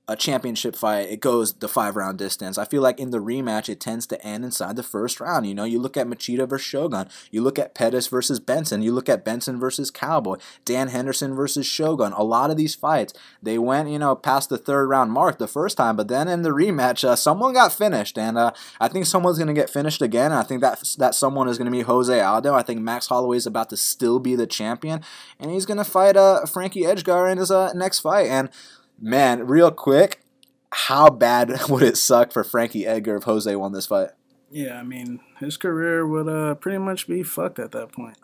a championship fight, it goes the 5-round distance. I feel like in the rematch, it tends to end inside the first round. You look at Machida versus Shogun. You look at Pettis versus Benson. You look at Benson versus Cowboy. Dan Henderson versus Shogun. A lot of these fights, they went, past the 3rd round mark the first time, but then in the rematch, someone got finished, and I think someone's going to get finished again, and I think that someone is going to be Jose Aldo. I think Max Holloway is about to still be the champion, and he's going to fight Frankie Edgar in his next fight. And man, real quick, how bad would it suck for Frankie Edgar if Jose won this fight? Yeah, I mean, his career would pretty much be fucked at that point.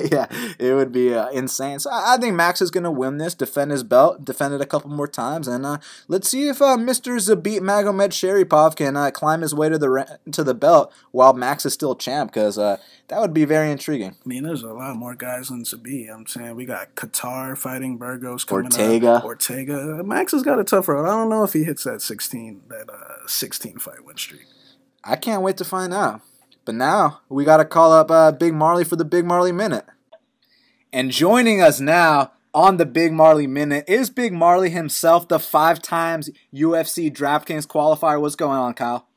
Yeah, it would be insane. So I think Max is going to win this, defend his belt, defend it a couple more times, and let's see if Mr. Zabit Magomed Sharipov can climb his way to the belt while Max is still champ, because that would be very intriguing. I mean, there's a lot more guys than Sabah. I'm saying we got Qatar fighting Burgos coming up. Ortega. Max has got a tough road. I don't know if he hits that 16 fight win streak. I can't wait to find out. But now, we got to call up Big Marley for the Big Marley Minute. And joining us now on the Big Marley Minute is Big Marley himself, the 5 times UFC DraftKings qualifier. What's going on, Kyle?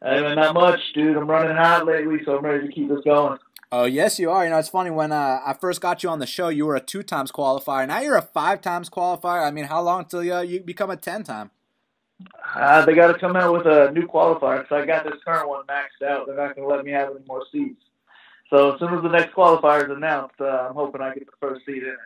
Hey, man, not much, dude. I'm running hot lately, so I'm ready to keep this going. Oh, yes, you are. You know, it's funny, when I first got you on the show, you were a 2 times qualifier. Now you're a 5 times qualifier. I mean, how long till you become a 10 time? They got to come out with a new qualifier, because I got this current one maxed out. They're not going to let me have any more seats. So as soon as the next qualifier is announced, I'm hoping I get the first seat in it.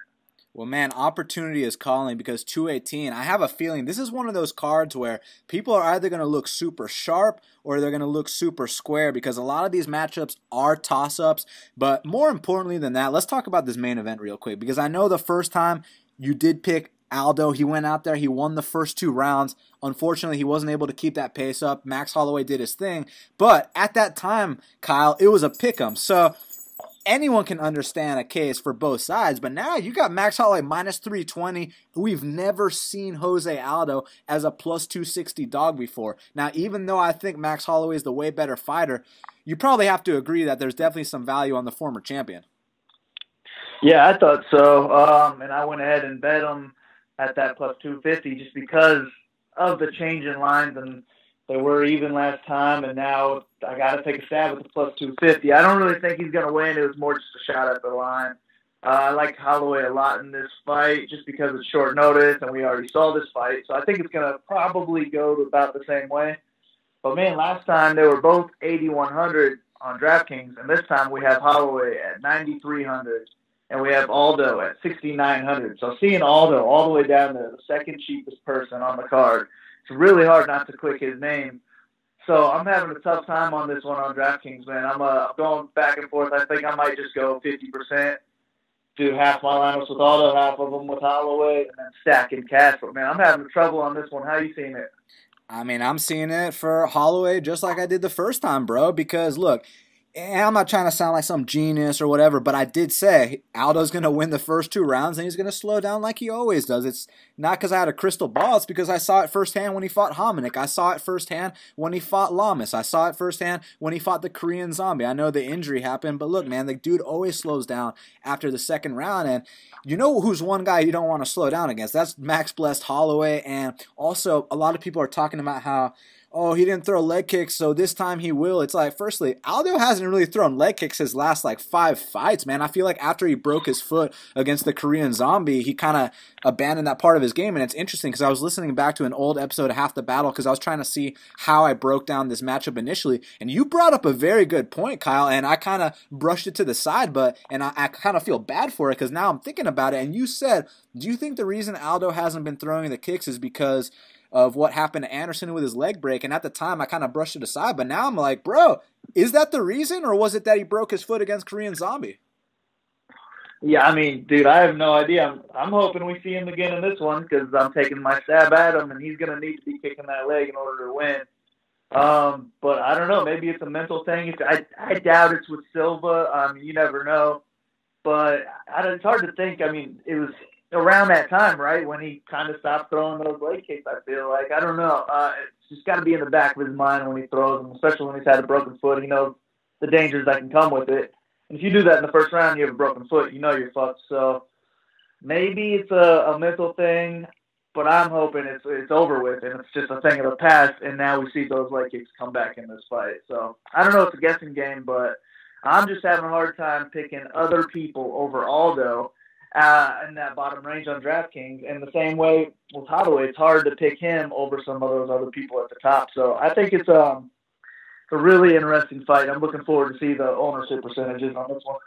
Well, man, opportunity is calling, because 218, I have a feeling this is one of those cards where people are either going to look super sharp or they're going to look super square, because a lot of these matchups are toss-ups. But more importantly than that, let's talk about this main event real quick, because I know the first time you did pick Aldo, he went out there, he won the first 2 rounds. Unfortunately, he wasn't able to keep that pace up. Max Holloway did his thing. But at that time, Kyle, it was a pick'em. So anyone can understand a case for both sides. But now you got Max Holloway minus 320. We've never seen Jose Aldo as a plus 260 dog before. Now, even though I think Max Holloway is the way better fighter, you probably have to agree that there's definitely some value on the former champion. Yeah, I thought so. And I went ahead and bet him at that plus 250 just because of the change in lines, and they were even last time, and now I got to take a stab at the plus 250. I don't really think he's going to win. It was more just a shot at the line. I like Holloway a lot in this fight just because it's short notice, and we already saw this fight. So I think it's going to probably go about the same way. But, man, last time they were both 8,100 on DraftKings, and this time we have Holloway at 9,300. And we have Aldo at 6,900. So seeing Aldo all the way down there, the second cheapest person on the card, it's really hard not to click his name. So I'm having a tough time on this one on DraftKings, man. I'm going back and forth. I think I might just go 50%, do half my lineups with Aldo, half of them with Holloway, and then stack in cash. But, man, I'm having trouble on this one. How you seeing it? I mean, I'm seeing it for Holloway just like I did the first time, bro, because, look, and I'm not trying to sound like some genius or whatever, but I did say Aldo's going to win the first 2 rounds and he's going to slow down like he always does. It's not because I had a crystal ball. It's because I saw it firsthand when he fought Hominick. I saw it firsthand when he fought Lamas. I saw it firsthand when he fought the Korean Zombie. I know the injury happened, but look, man, the dude always slows down after the second round. And you know who's one guy you don't want to slow down against? That's Max Blessed Holloway. And also, a lot of people are talking about how, oh, he didn't throw leg kicks, so this time he will. It's like, firstly, Aldo hasn't really thrown leg kicks his last, 5 fights, man. I feel like after he broke his foot against the Korean Zombie, he kind of abandoned that part of his game. And it's interesting because I was listening back to an old episode of Half the Battle because I was trying to see how I broke down this matchup initially. And you brought up a very good point, Kyle, and I kind of brushed it to the side, and I kind of feel bad for it because now I'm thinking about it. And you said, do you think the reason Aldo hasn't been throwing the kicks is because of what happened to Anderson with his leg break? And at the time, I kind of brushed it aside. But now I'm like, bro, is that the reason? Or was it that he broke his foot against Korean Zombie? Yeah, I mean, dude, I have no idea. I'm hoping we see him again in this one because I'm taking my stab at him, and he's going to need to be kicking that leg in order to win. But I don't know. Maybe it's a mental thing. I doubt it's with Silva. You never know. But it's hard to think. I mean, it was around that time, right, when he kind of stopped throwing those leg kicks, I feel like. I don't know. It's just got to be in the back of his mind when he throws them, especially when he's had a broken foot. He knows the dangers that can come with it. And if you do that in the first round, you have a broken foot, you know you're fucked. So maybe it's a mental thing, but I'm hoping it's over with and it's just a thing of the past, and now we see those leg kicks come back in this fight. So I don't know. It's a guessing game, but I'm just having a hard time picking other people over Aldo in that bottom range on DraftKings. And the same way with Holloway, it's hard to pick him over some of those other people at the top. So I think it's a really interesting fight. I'm looking forward to see the ownership percentages on this one.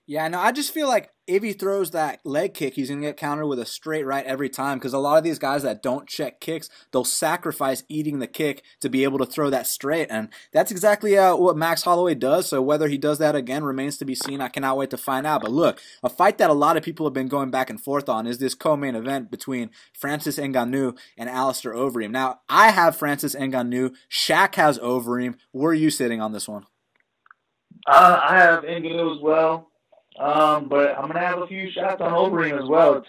Yeah, no, I just feel like if he throws that leg kick, he's going to get countered with a straight right every time because a lot of these guys that don't check kicks, they'll sacrifice eating the kick to be able to throw that straight, and that's exactly what Max Holloway does, so whether he does that again remains to be seen. I cannot wait to find out. But look, a fight that a lot of people have been going back and forth on is this co-main event between Francis Ngannou and Alistair Overeem. Now, I have Francis Ngannou. Shaq has Overeem. Where are you sitting on this one? I have Ngannou as well. But I'm going to have a few shots on Overeem as well. If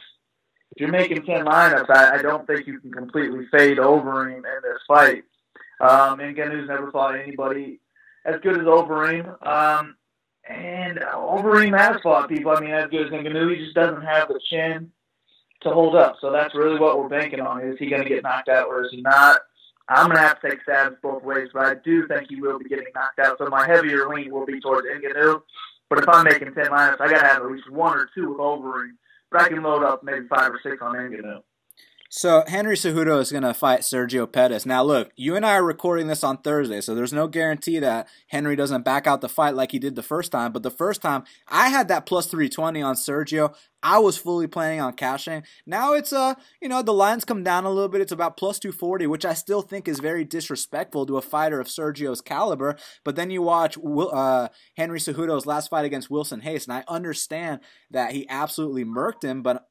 you're making 10 lineups, I don't think you can completely fade Overeem in this fight. Ngannou's never fought anybody as good as Overeem. And Overeem has fought people, as good as Ngannou. He just doesn't have the chin to hold up. So that's really what we're banking on. Is he going to get knocked out or is he not? I'm going to have to take stabs both ways, but I do think he will be getting knocked out. So my heavier lean will be towards Ngannou. But if I'm making 10 lineups, I got to have at least 1 or 2 with Overeem. But I can load up maybe 5 or 6 on Ngannou. So Henry Cejudo is going to fight Sergio Pettis. Now, look, you and I are recording this on Thursday, so there's no guarantee that Henry doesn't back out the fight like he did the first time. But the first time, I had that plus 320 on Sergio. I was fully planning on cashing. Now it's, the lines come down a little bit. It's about plus 240, which I still think is very disrespectful to a fighter of Sergio's caliber. But then you watch Henry Cejudo's last fight against Wilson Hayes, and I understand that he absolutely murked him, but,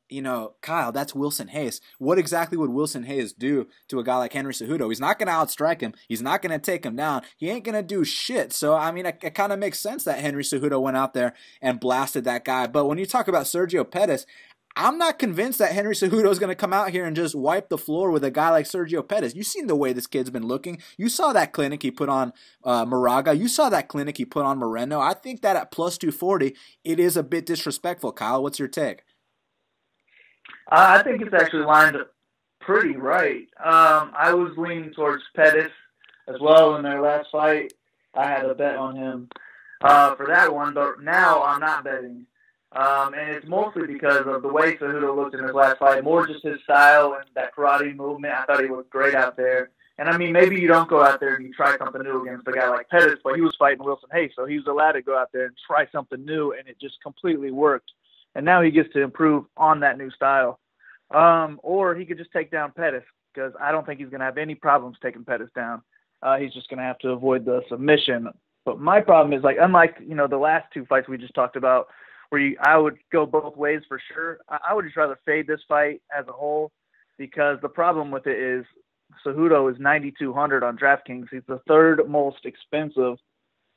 Kyle, that's Wilson Hayes. What exactly would Wilson Hayes do to a guy like Henry Cejudo? He's not going to outstrike him. He's not going to take him down. He ain't going to do shit. So, it kind of makes sense that Henry Cejudo went out there and blasted that guy. But when you talk about Sergio Pettis, I'm not convinced that Henry Cejudo is going to come out here and just wipe the floor with a guy like Sergio Pettis. You've seen the way this kid's been looking. You saw that clinic he put on Moraga. You saw that clinic he put on Moreno. I think that at plus 240, it is a bit disrespectful. Kyle, what's your take? I think it's actually lined up pretty right. I was leaning towards Pettis as well in their last fight. I had a bet on him for that one, but now I'm not betting. And it's mostly because of the way Cejudo looked in his last fight, more just his style and that karate movement. I thought he looked great out there. And, maybe you don't go out there and you try something new against a guy like Pettis, but he was fighting Wilson Hayes, so he was allowed to go out there and try something new, and it just completely worked. And now he gets to improve on that new style. Or he could just take down Pettis, because I don't think he's going to have any problems taking Pettis down. He's just going to have to avoid the submission. But my problem is, unlike, the last 2 fights we just talked about, where I would go both ways for sure, I would just rather fade this fight as a whole, because the problem with it is Cejudo is 9,200 on DraftKings. He's the 3rd most expensive.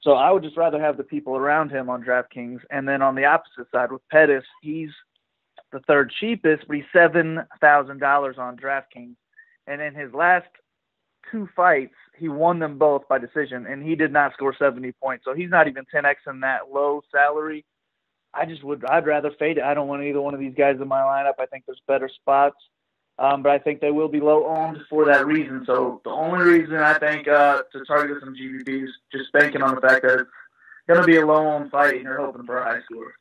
So I would just rather have the people around him on DraftKings. And then on the opposite side with Pettis, he's the 3rd cheapest, but he's $7,000 on DraftKings. And in his last 2 fights, he won them both by decision, and he did not score 70 points. So he's not even 10x in that low salary. I'd rather fade it. I don't want either one of these guys in my lineup. I think there's better spots. But I think they will be low owned for that reason. So the only reason I think to target some GBPs, just banking on the fact that it's going to be a low owned fight and you're hoping for a high score.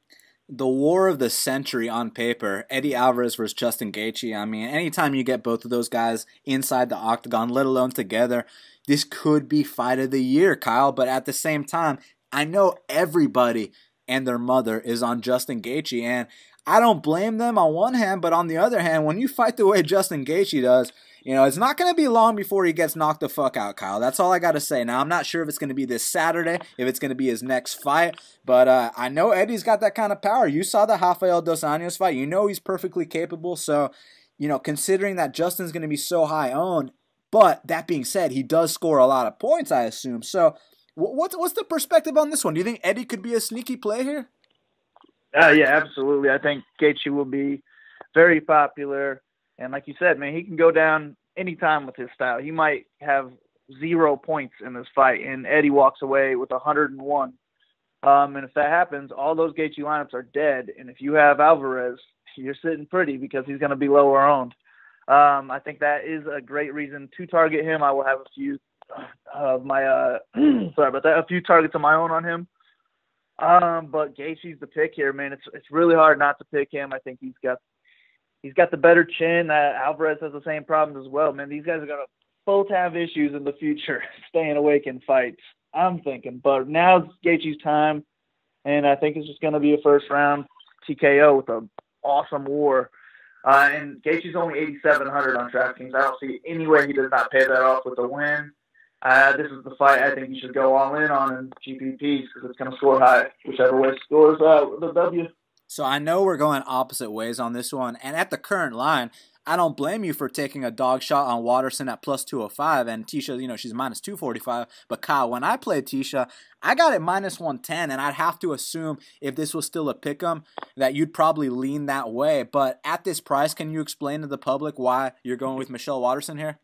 The war of the century on paper, Eddie Alvarez versus Justin Gaethje. Anytime you get both of those guys inside the octagon, let alone together, this could be fight of the year, Kyle. But at the same time, I know everybody and their mother is on Justin Gaethje, and I don't blame them on one hand, but on the other hand, when you fight the way Justin Gaethje does, it's not going to be long before he gets knocked the fuck out, Kyle. That's all I got to say. Now, I'm not sure if it's going to be this Saturday, if it's going to be his next fight, but I know Eddie's got that kind of power. You saw the Rafael Dos Anjos fight. You know he's perfectly capable, so, considering that Justin's going to be so high owned, but that being said, he does score a lot of points, I assume, so what's the perspective on this one? Do you think Eddie could be a sneaky play here? Yeah, absolutely. I think Gaethje will be very popular. And like you said, man, he can go down anytime with his style. He might have 0 points in this fight, and Eddie walks away with 101. And if that happens, all those Gaethje lineups are dead. And if you have Alvarez, you're sitting pretty because he's going to be lower owned. I think that is a great reason to target him. I will have a few of my a few targets of my own on him. But Gaethje's the pick here, man. It's really hard not to pick him. I think he's got the better chin. Alvarez has the same problems as well, man. These guys are gonna both have issues in the future staying awake in fights, I'm thinking. But now's Gaethje's time, and I think it's just going to be a first-round TKO with an awesome war. And Gaethje's only 8,700 on DraftKings. I don't see any way he does not pay that off with a win. This is the fight I think you should go all in on in GPPs because it's going to score high, whichever way scores the W. So I know we're going opposite ways on this one, and at the current line, I don't blame you for taking a dog shot on Waterson at plus 205, and Tecia, she's minus 245. But Kyle, when I played Tecia, I got it minus 110, and I'd have to assume if this was still a pick'em that you'd probably lean that way. But at this price, can you explain to the public why you're going with Michelle Waterson here?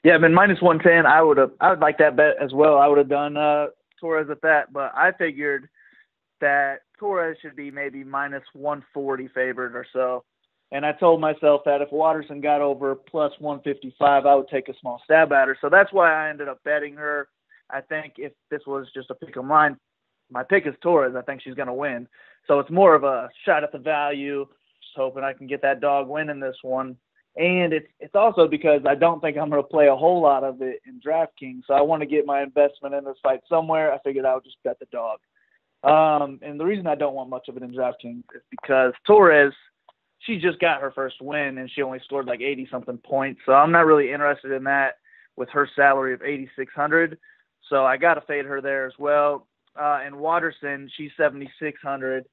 Yeah, I've been minus 110. I would like that bet as well. I would have done Torres at that, but I figured that Torres should be maybe minus 140 favored or so. And I told myself that if Waterson got over plus 155, I would take a small stab at her. So that's why I ended up betting her. I think if this was just a pick 'em line, my pick is Torres. I think she's going to win. So it's more of a shot at the value, just hoping I can get that dog win in this one. And it's also because I don't think I'm going to play a whole lot of it in DraftKings. So I want to get my investment in this fight somewhere. I figured I would just bet the dog. And the reason I don't want much of it in DraftKings is because Torres, she just got her first win, and she only scored like 80-something points. So I'm not really interested in that with her salary of 8,600. So I got to fade her there as well. And Waterson, she's 7,600.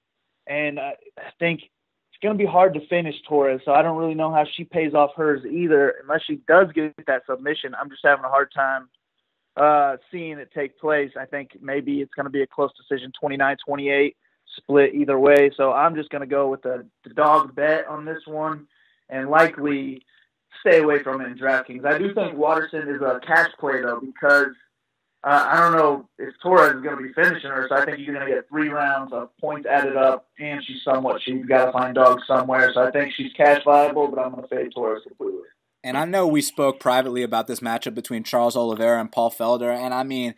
And I think it's going to be hard to finish Torres, so I don't really know how she pays off hers either. Unless she does get that submission, I'm just having a hard time seeing it take place. I think maybe it's going to be a close decision, 29-28. Split either way, so I'm just going to go with the dog bet on this one and likely stay away from it in DraftKings. I do think Waterson is a cash play, though, because I don't know if Torres is going to be finishing her, so I think you're going to get 3 rounds of points added up, and she's got to find dogs somewhere, so I think she's cash viable, but I'm going to fade Torres completely. And I know we spoke privately about this matchup between Charles Oliveira and Paul Felder, and I mean,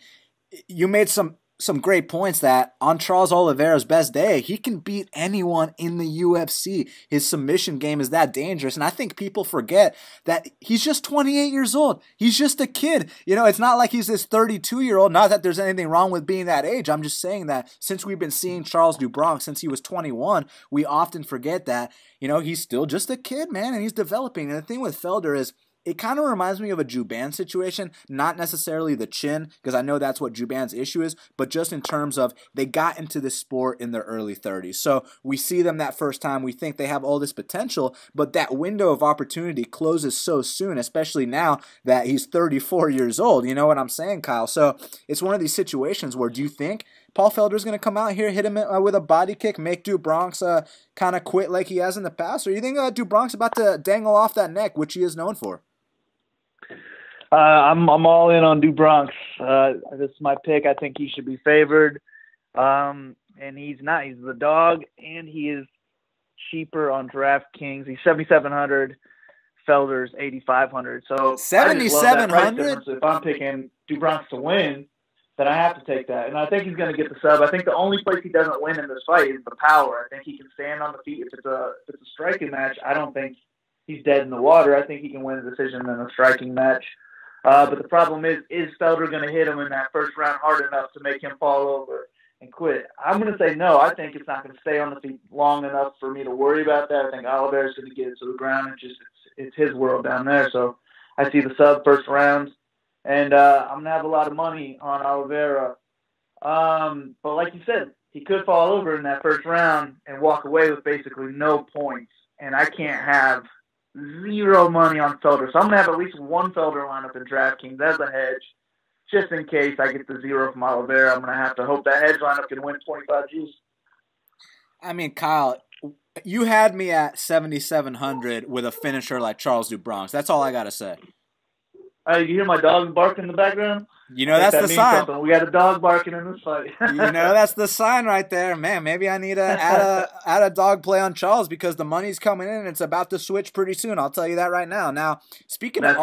you made some great points that on Charles Oliveira's best day, he can beat anyone in the UFC. His submission game is that dangerous, and I think people forget that he's just 28 years old. He's just a kid. It's not like he's this 32-year-old. Not that there's anything wrong with being that age. I'm just saying that since we've been seeing Charles do Bronx since he was 21, we often forget that, he's still just a kid, man, and he's developing. And the thing with Felder is, it kind of reminds me of a Juban situation, not necessarily the chin, because I know that's what Juban's issue is, but just in terms of they got into this sport in their early 30s. So we see them that first time, we think they have all this potential, but that window of opportunity closes so soon, especially now that he's 34 years old. You know what I'm saying, Kyle? So it's one of these situations where do you think Paul Felder's going to come out here, hit him with a body kick, make Dubronx kind of quit like he has in the past, or do you think Dubronx about to dangle off that neck, which he is known for? I'm all in on Dubronx. This is my pick. I think he should be favored. And he's not. He's the dog, and he is cheaper on DraftKings. He's 7,700. Felder's 8,500. So 7,700. If I'm picking Dubronx to win, then I have to take that. And I think he's going to get the sub. I think the only place he doesn't win in this fight is the power. I think he can stand on the feet. If it's a striking match, I don't think he's dead in the water. I think he can win a decision in a striking match. But the problem is Felder going to hit him in that first round hard enough to make him fall over and quit? I'm going to say no. I think it's not going to stay on the feet long enough for me to worry about that. I think Oliveira is going to get it to the ground. It's his world down there. So I see the sub first round, and I'm going to have a lot of money on Oliveira. But like you said, he could fall over in that first round and walk away with basically no points, and I can't have zero money on Felder. So I'm going to have at least one Felder lineup in DraftKings as a hedge, just in case I get the zero from Oliveira. I'm going to have to hope that hedge lineup can win 25 G's. I mean, Kyle, you had me at 7,700 with a finisher like Charles Dubronx. That's all I got to say. You hear my dog barking in the background? That's the sign. Something. We got a dog barking in this fight. That's the sign right there. Man, maybe I need to add a dog play on Charles because the money's coming in and it's about to switch pretty soon. I'll tell you that right now. Now, speaking of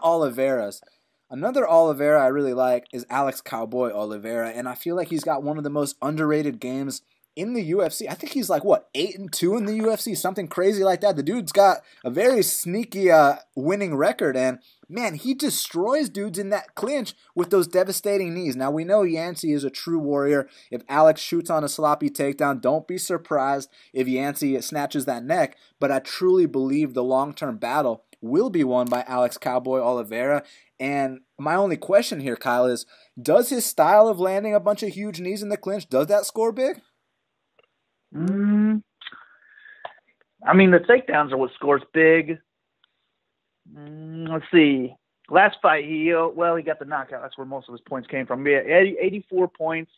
Oliveira's, another Oliveira I really like is Alex Cowboy Oliveira, and I feel like he's got one of the most underrated games in the UFC. I think he's like, what, 8-2 in the UFC, something crazy like that. The dude's got a very sneaky winning record, and man, he destroys dudes in that clinch with those devastating knees. Now, we know Yancy is a true warrior. If Alex shoots on a sloppy takedown, don't be surprised if Yancy snatches that neck, but I truly believe the long-term battle will be won by Alex Cowboy Oliveira. And my only question here, Kyle, is does his style of landing a bunch of huge knees in the clinch, does that score big? I mean, the takedowns are what scores big. Let's see. Last fight, he got the knockout. That's where most of his points came from. Yeah, 84 points.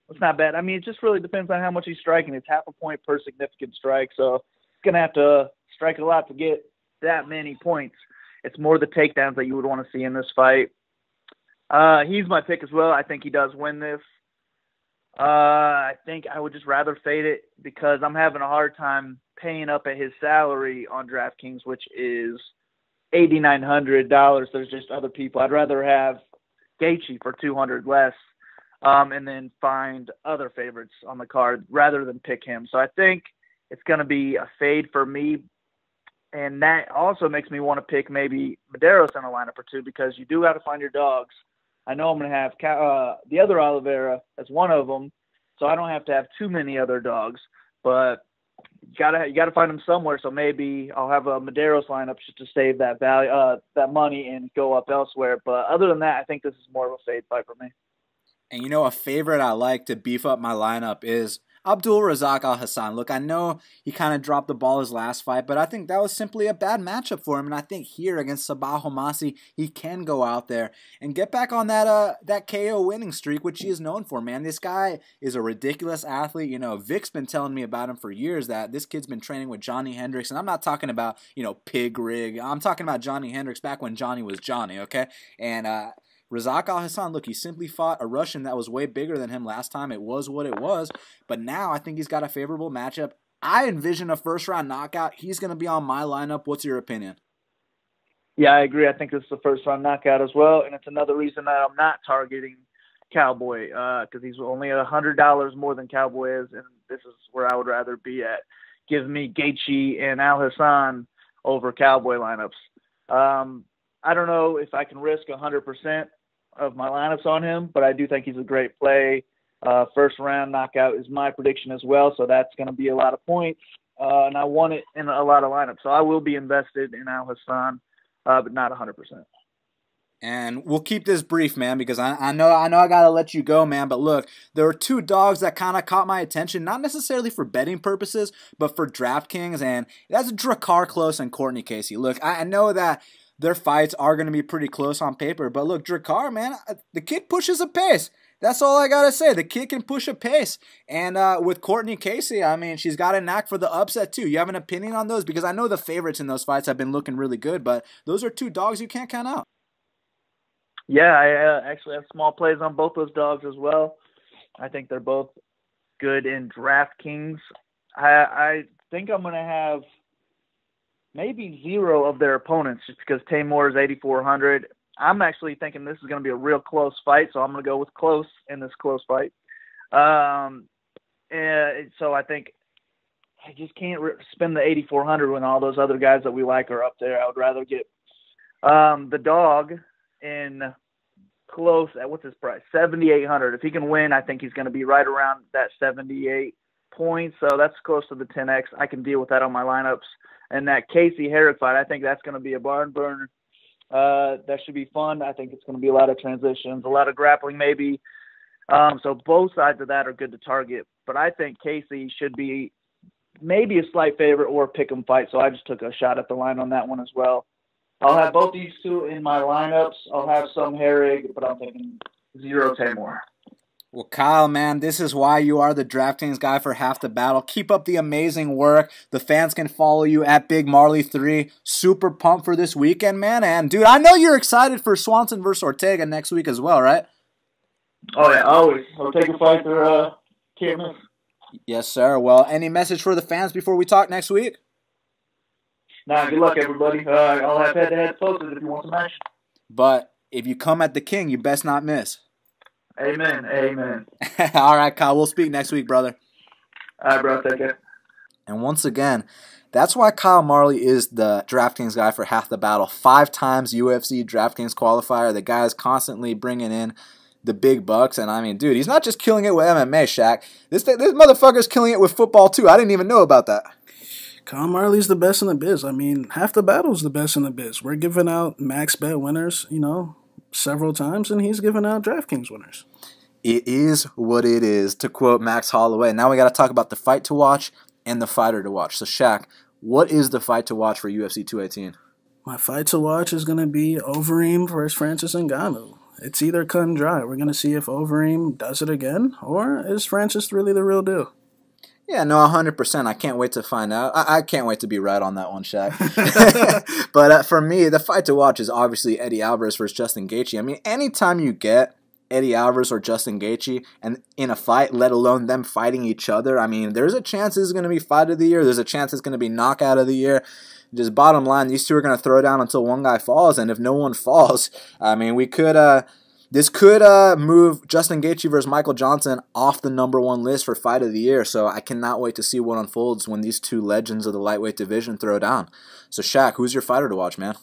That's not bad. I mean, it just really depends on how much he's striking. It's half a point per significant strike, so he's going to have to strike a lot to get that many points. It's more the takedowns that you would want to see in this fight. He's my pick as well. I think he does win this. I think I would just rather fade it because I'm having a hard time paying up at his salary on DraftKings, which is $8,900. There's just other people. I'd rather have Gaethje for $200 less, and then find other favorites on the card rather than pick him. So I think it's going to be a fade for me. And that also makes me want to pick maybe Medeiros in a lineup or two because you do have to find your dogs. I know I'm going to have the other Oliveira as one of them, so I don't have to have too many other dogs. But you gotta find them somewhere. So maybe I'll have a Medeiros lineup just to save that value, that money, and go up elsewhere. But other than that, I think this is more of a fade fight for me. And you know, a favorite I like to beef up my lineup is Razak Al-Hassan. Look, I know he kind of dropped the ball his last fight, but I think that was simply a bad matchup for him. And I think here against Sabah Homasi, he can go out there and get back on that KO winning streak, which he is known for, man. This guy is a ridiculous athlete. You know, Vic's been telling me about him for years that this kid's been training with Johnny Hendricks. And I'm not talking about, Pig Rig. I'm talking about Johnny Hendricks back when Johnny was Johnny, okay? And Razak Al-Hassan, look, he simply fought a Russian that was way bigger than him last time. It was what it was. But now I think he's got a favorable matchup. I envision a first-round knockout. He's going to be on my lineup. What's your opinion? Yeah, I agree. I think this is a first-round knockout as well. And it's another reason that I'm not targeting Cowboy because he's only $100 more than Cowboy is. And this is where I would rather be at. Give me Gaethje and Al-Hassan over Cowboy lineups. I don't know if I can risk 100% of my lineups on him, but I do think he's a great play. First round knockout is my prediction as well, so that's going to be a lot of points, and I want it in a lot of lineups. So I will be invested in Al-Hassan, but not 100%. And we'll keep this brief, man, because I know I got to let you go, man. But look, there are two dogs that kind of caught my attention, not necessarily for betting purposes, but for DraftKings, and that's Drakkar, Klose, and Cortney Casey. Look, I know that their fights are going to be pretty close on paper. But look, Drakkar, man, the kid pushes a pace. That's all I got to say. The kid can push a pace. And with Cortney Casey, I mean, she's got a knack for the upset too. You have an opinion on those? Because I know the favorites in those fights have been looking really good, but those are two dogs you can't count out. Yeah, I actually have small plays on both those dogs as well. I think they're both good in DraftKings. I think I'm going to have maybe zero of their opponents just because Teymur is 8,400. I'm actually thinking this is going to be a real close fight, so I'm going to go with Klose in this close fight. And so I think I just can't spend the 8,400 when all those other guys that we like are up there. I would rather get the dog in Klose at, what's his price? 7,800. If he can win, I think he's going to be right around that 78 points. So that's close to the 10x. I can deal with that on my lineups. And that Casey Herrig fight, I think that's going to be a barn burner. That should be fun. I think it's going to be a lot of transitions, a lot of grappling maybe. So both sides of that are good to target. But I think Casey should be maybe a slight favorite or a pick 'em fight. So I just took a shot at the line on that one as well. I'll have both these two in my lineups. I'll have some Herrig, but I'm thinking zero Teymur. Well, Kyle, man, this is why you are the DraftKings guy for Half the Battle. Keep up the amazing work. The fans can follow you at Big Marley 3. Super pumped for this weekend, man. And, dude, I know you're excited for Swanson versus Ortega next week as well, right? Oh, yeah, always. I'll take a fight for can't miss. Yes, sir. Well, any message for the fans before we talk next week? Nah, good luck, everybody. I'll have head-to-head posted if you want some action. But if you come at the king, you best not miss. Amen. Amen. All right, Kyle. We'll speak next week, brother. All right, bro. Take care. And once again, that's why Kyle Marley is the DraftKings guy for Half the Battle. 5 times UFC DraftKings qualifier. The guy is constantly bringing in the big bucks. And I mean, dude, he's not just killing it with MMA, Shaq. This motherfucker's killing it with football, too. I didn't even know about that. Kyle Marley's the best in the biz. I mean, Half the Battle's the best in the biz. We're giving out max bet winners, several times, and he's giving out DraftKings winners. It is what it is, to quote Max Holloway. Now we got to talk about the fight to watch and the fighter to watch. So, Shaq, what is the fight to watch for UFC 218? My fight to watch is going to be Overeem versus Francis Ngannou. It's either cut and dry. We're going to see if Overeem does it again, or is Francis really the real deal? Yeah, no, 100%. I can't wait to find out. I can't wait to be right on that one, Shaq. But for me, the fight to watch is obviously Eddie Alvarez versus Justin Gaethje. I mean, anytime you get Eddie Alvarez or Justin Gaethje and in a fight, let alone them fighting each other, I mean, there's a chance this is going to be fight of the year. There's a chance it's going to be knockout of the year. Just bottom line, these two are going to throw down until one guy falls, and if no one falls, I mean, this could move Justin Gaethje versus Michael Johnson off the #1 list for fight of the year. So I cannot wait to see what unfolds when these two legends of the lightweight division throw down. So Shaq, who's your fighter to watch, man?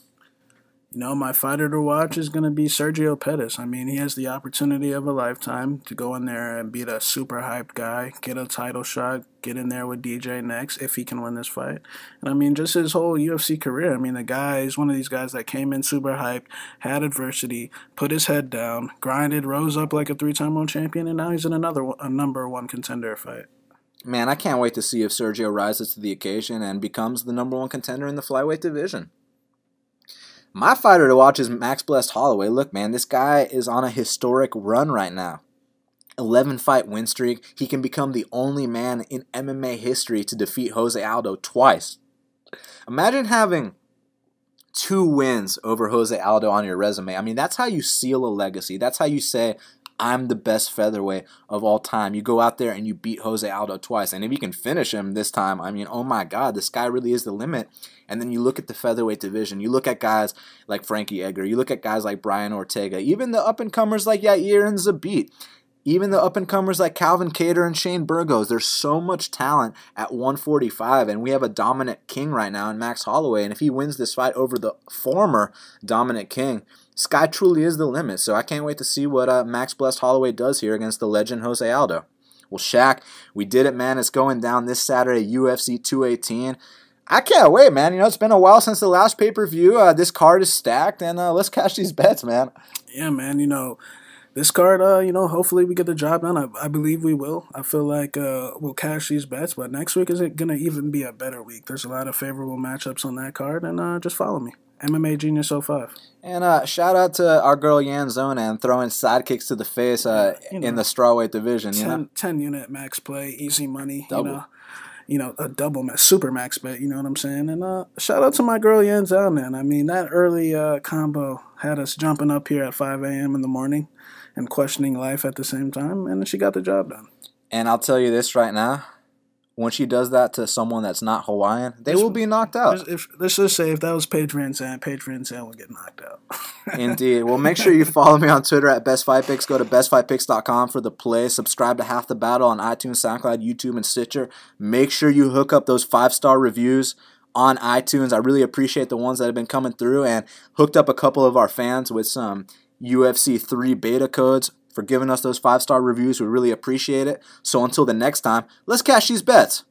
My fighter to watch is going to be Sergio Pettis. I mean, he has the opportunity of a lifetime to go in there and beat a super hyped guy, get a title shot, get in there with DJ next if he can win this fight. And I mean, just his whole UFC career. I mean, the guy is one of these guys that came in super hyped, had adversity, put his head down, grinded, rose up like a 3-time world champion, and now he's in a #1 contender fight. Man, I can't wait to see if Sergio rises to the occasion and becomes the #1 contender in the flyweight division. My fighter to watch is Max Blessed Holloway. Look, man, this guy is on a historic run right now. 11-fight win streak. He can become the only man in MMA history to defeat Jose Aldo twice. Imagine having 2 wins over Jose Aldo on your resume. I mean, that's how you seal a legacy. That's how you say, I'm the best featherweight of all time. You go out there and you beat Jose Aldo twice. And if you can finish him this time, I mean, oh my God, the sky really is the limit. And then you look at the featherweight division. You look at guys like Frankie Edgar. You look at guys like Brian Ortega. Even the up-and-comers like Yair and Zabit. Even the up-and-comers like Calvin Kattar and Shane Burgos. There's so much talent at 145, and we have a dominant king right now in Max Holloway. And if he wins this fight over the former dominant king, sky truly is the limit. So I can't wait to see what Max Blessed Holloway does here against the legend Jose Aldo. Well, Shaq, we did it, man. It's going down this Saturday, UFC 218. I can't wait, man. It's been a while since the last pay-per-view. This card is stacked, and let's cash these bets, man. Yeah, man. This card, hopefully we get the job done. I believe we will. I feel like we'll cash these bets, but next week is going to even be a better week. There's a lot of favorable matchups on that card, and just follow me. MMA Genius 05. And shout out to our girl Yan Zona and throwing sidekicks to the face in the strawweight division. 10 unit max play, easy money. Double. A double max, super max bet, you know what I'm saying? And shout out to my girl Yan Zhao, man. I mean, that early combo had us jumping up here at 5 a.m. in the morning and questioning life at the same time, and she got the job done. And I'll tell you this right now. When she does that to someone that's not Hawaiian, they will be knocked out. Let's just say if that was Paige Van Zandt would get knocked out. Indeed. Well, make sure you follow me on Twitter at Best Fight Picks. Go to bestfightpicks.com for the play. Subscribe to Half the Battle on iTunes, SoundCloud, YouTube, and Stitcher. Make sure you hook up those 5-star reviews on iTunes. I really appreciate the ones that have been coming through, and hooked up a couple of our fans with some UFC 3 beta codes for giving us those 5-star reviews. We really appreciate it. So until the next time, let's cash these bets.